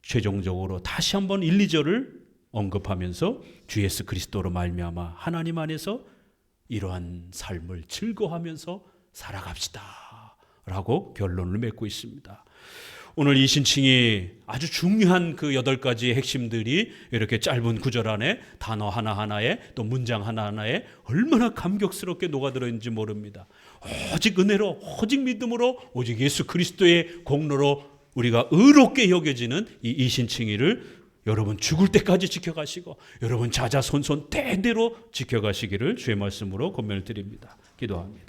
최종적으로 다시 한번 1, 2절을 언급하면서 주 예수 그리스도로 말미암아 하나님 안에서 이러한 삶을 즐거워하면서 살아갑시다 라고 결론을 맺고 있습니다. 오늘 이 신칭이 아주 중요한 그 8가지의 핵심들이 이렇게 짧은 구절 안에 단어 하나하나에 또 문장 하나하나에 얼마나 감격스럽게 녹아들어 있는지 모릅니다. 오직 은혜로, 오직 믿음으로, 오직 예수 그리스도의 공로로 우리가 의롭게 여겨지는 이 이신칭이를 여러분 죽을 때까지 지켜가시고 여러분 자자손손 대대로 지켜가시기를 주의 말씀으로 권면을 드립니다. 기도합니다.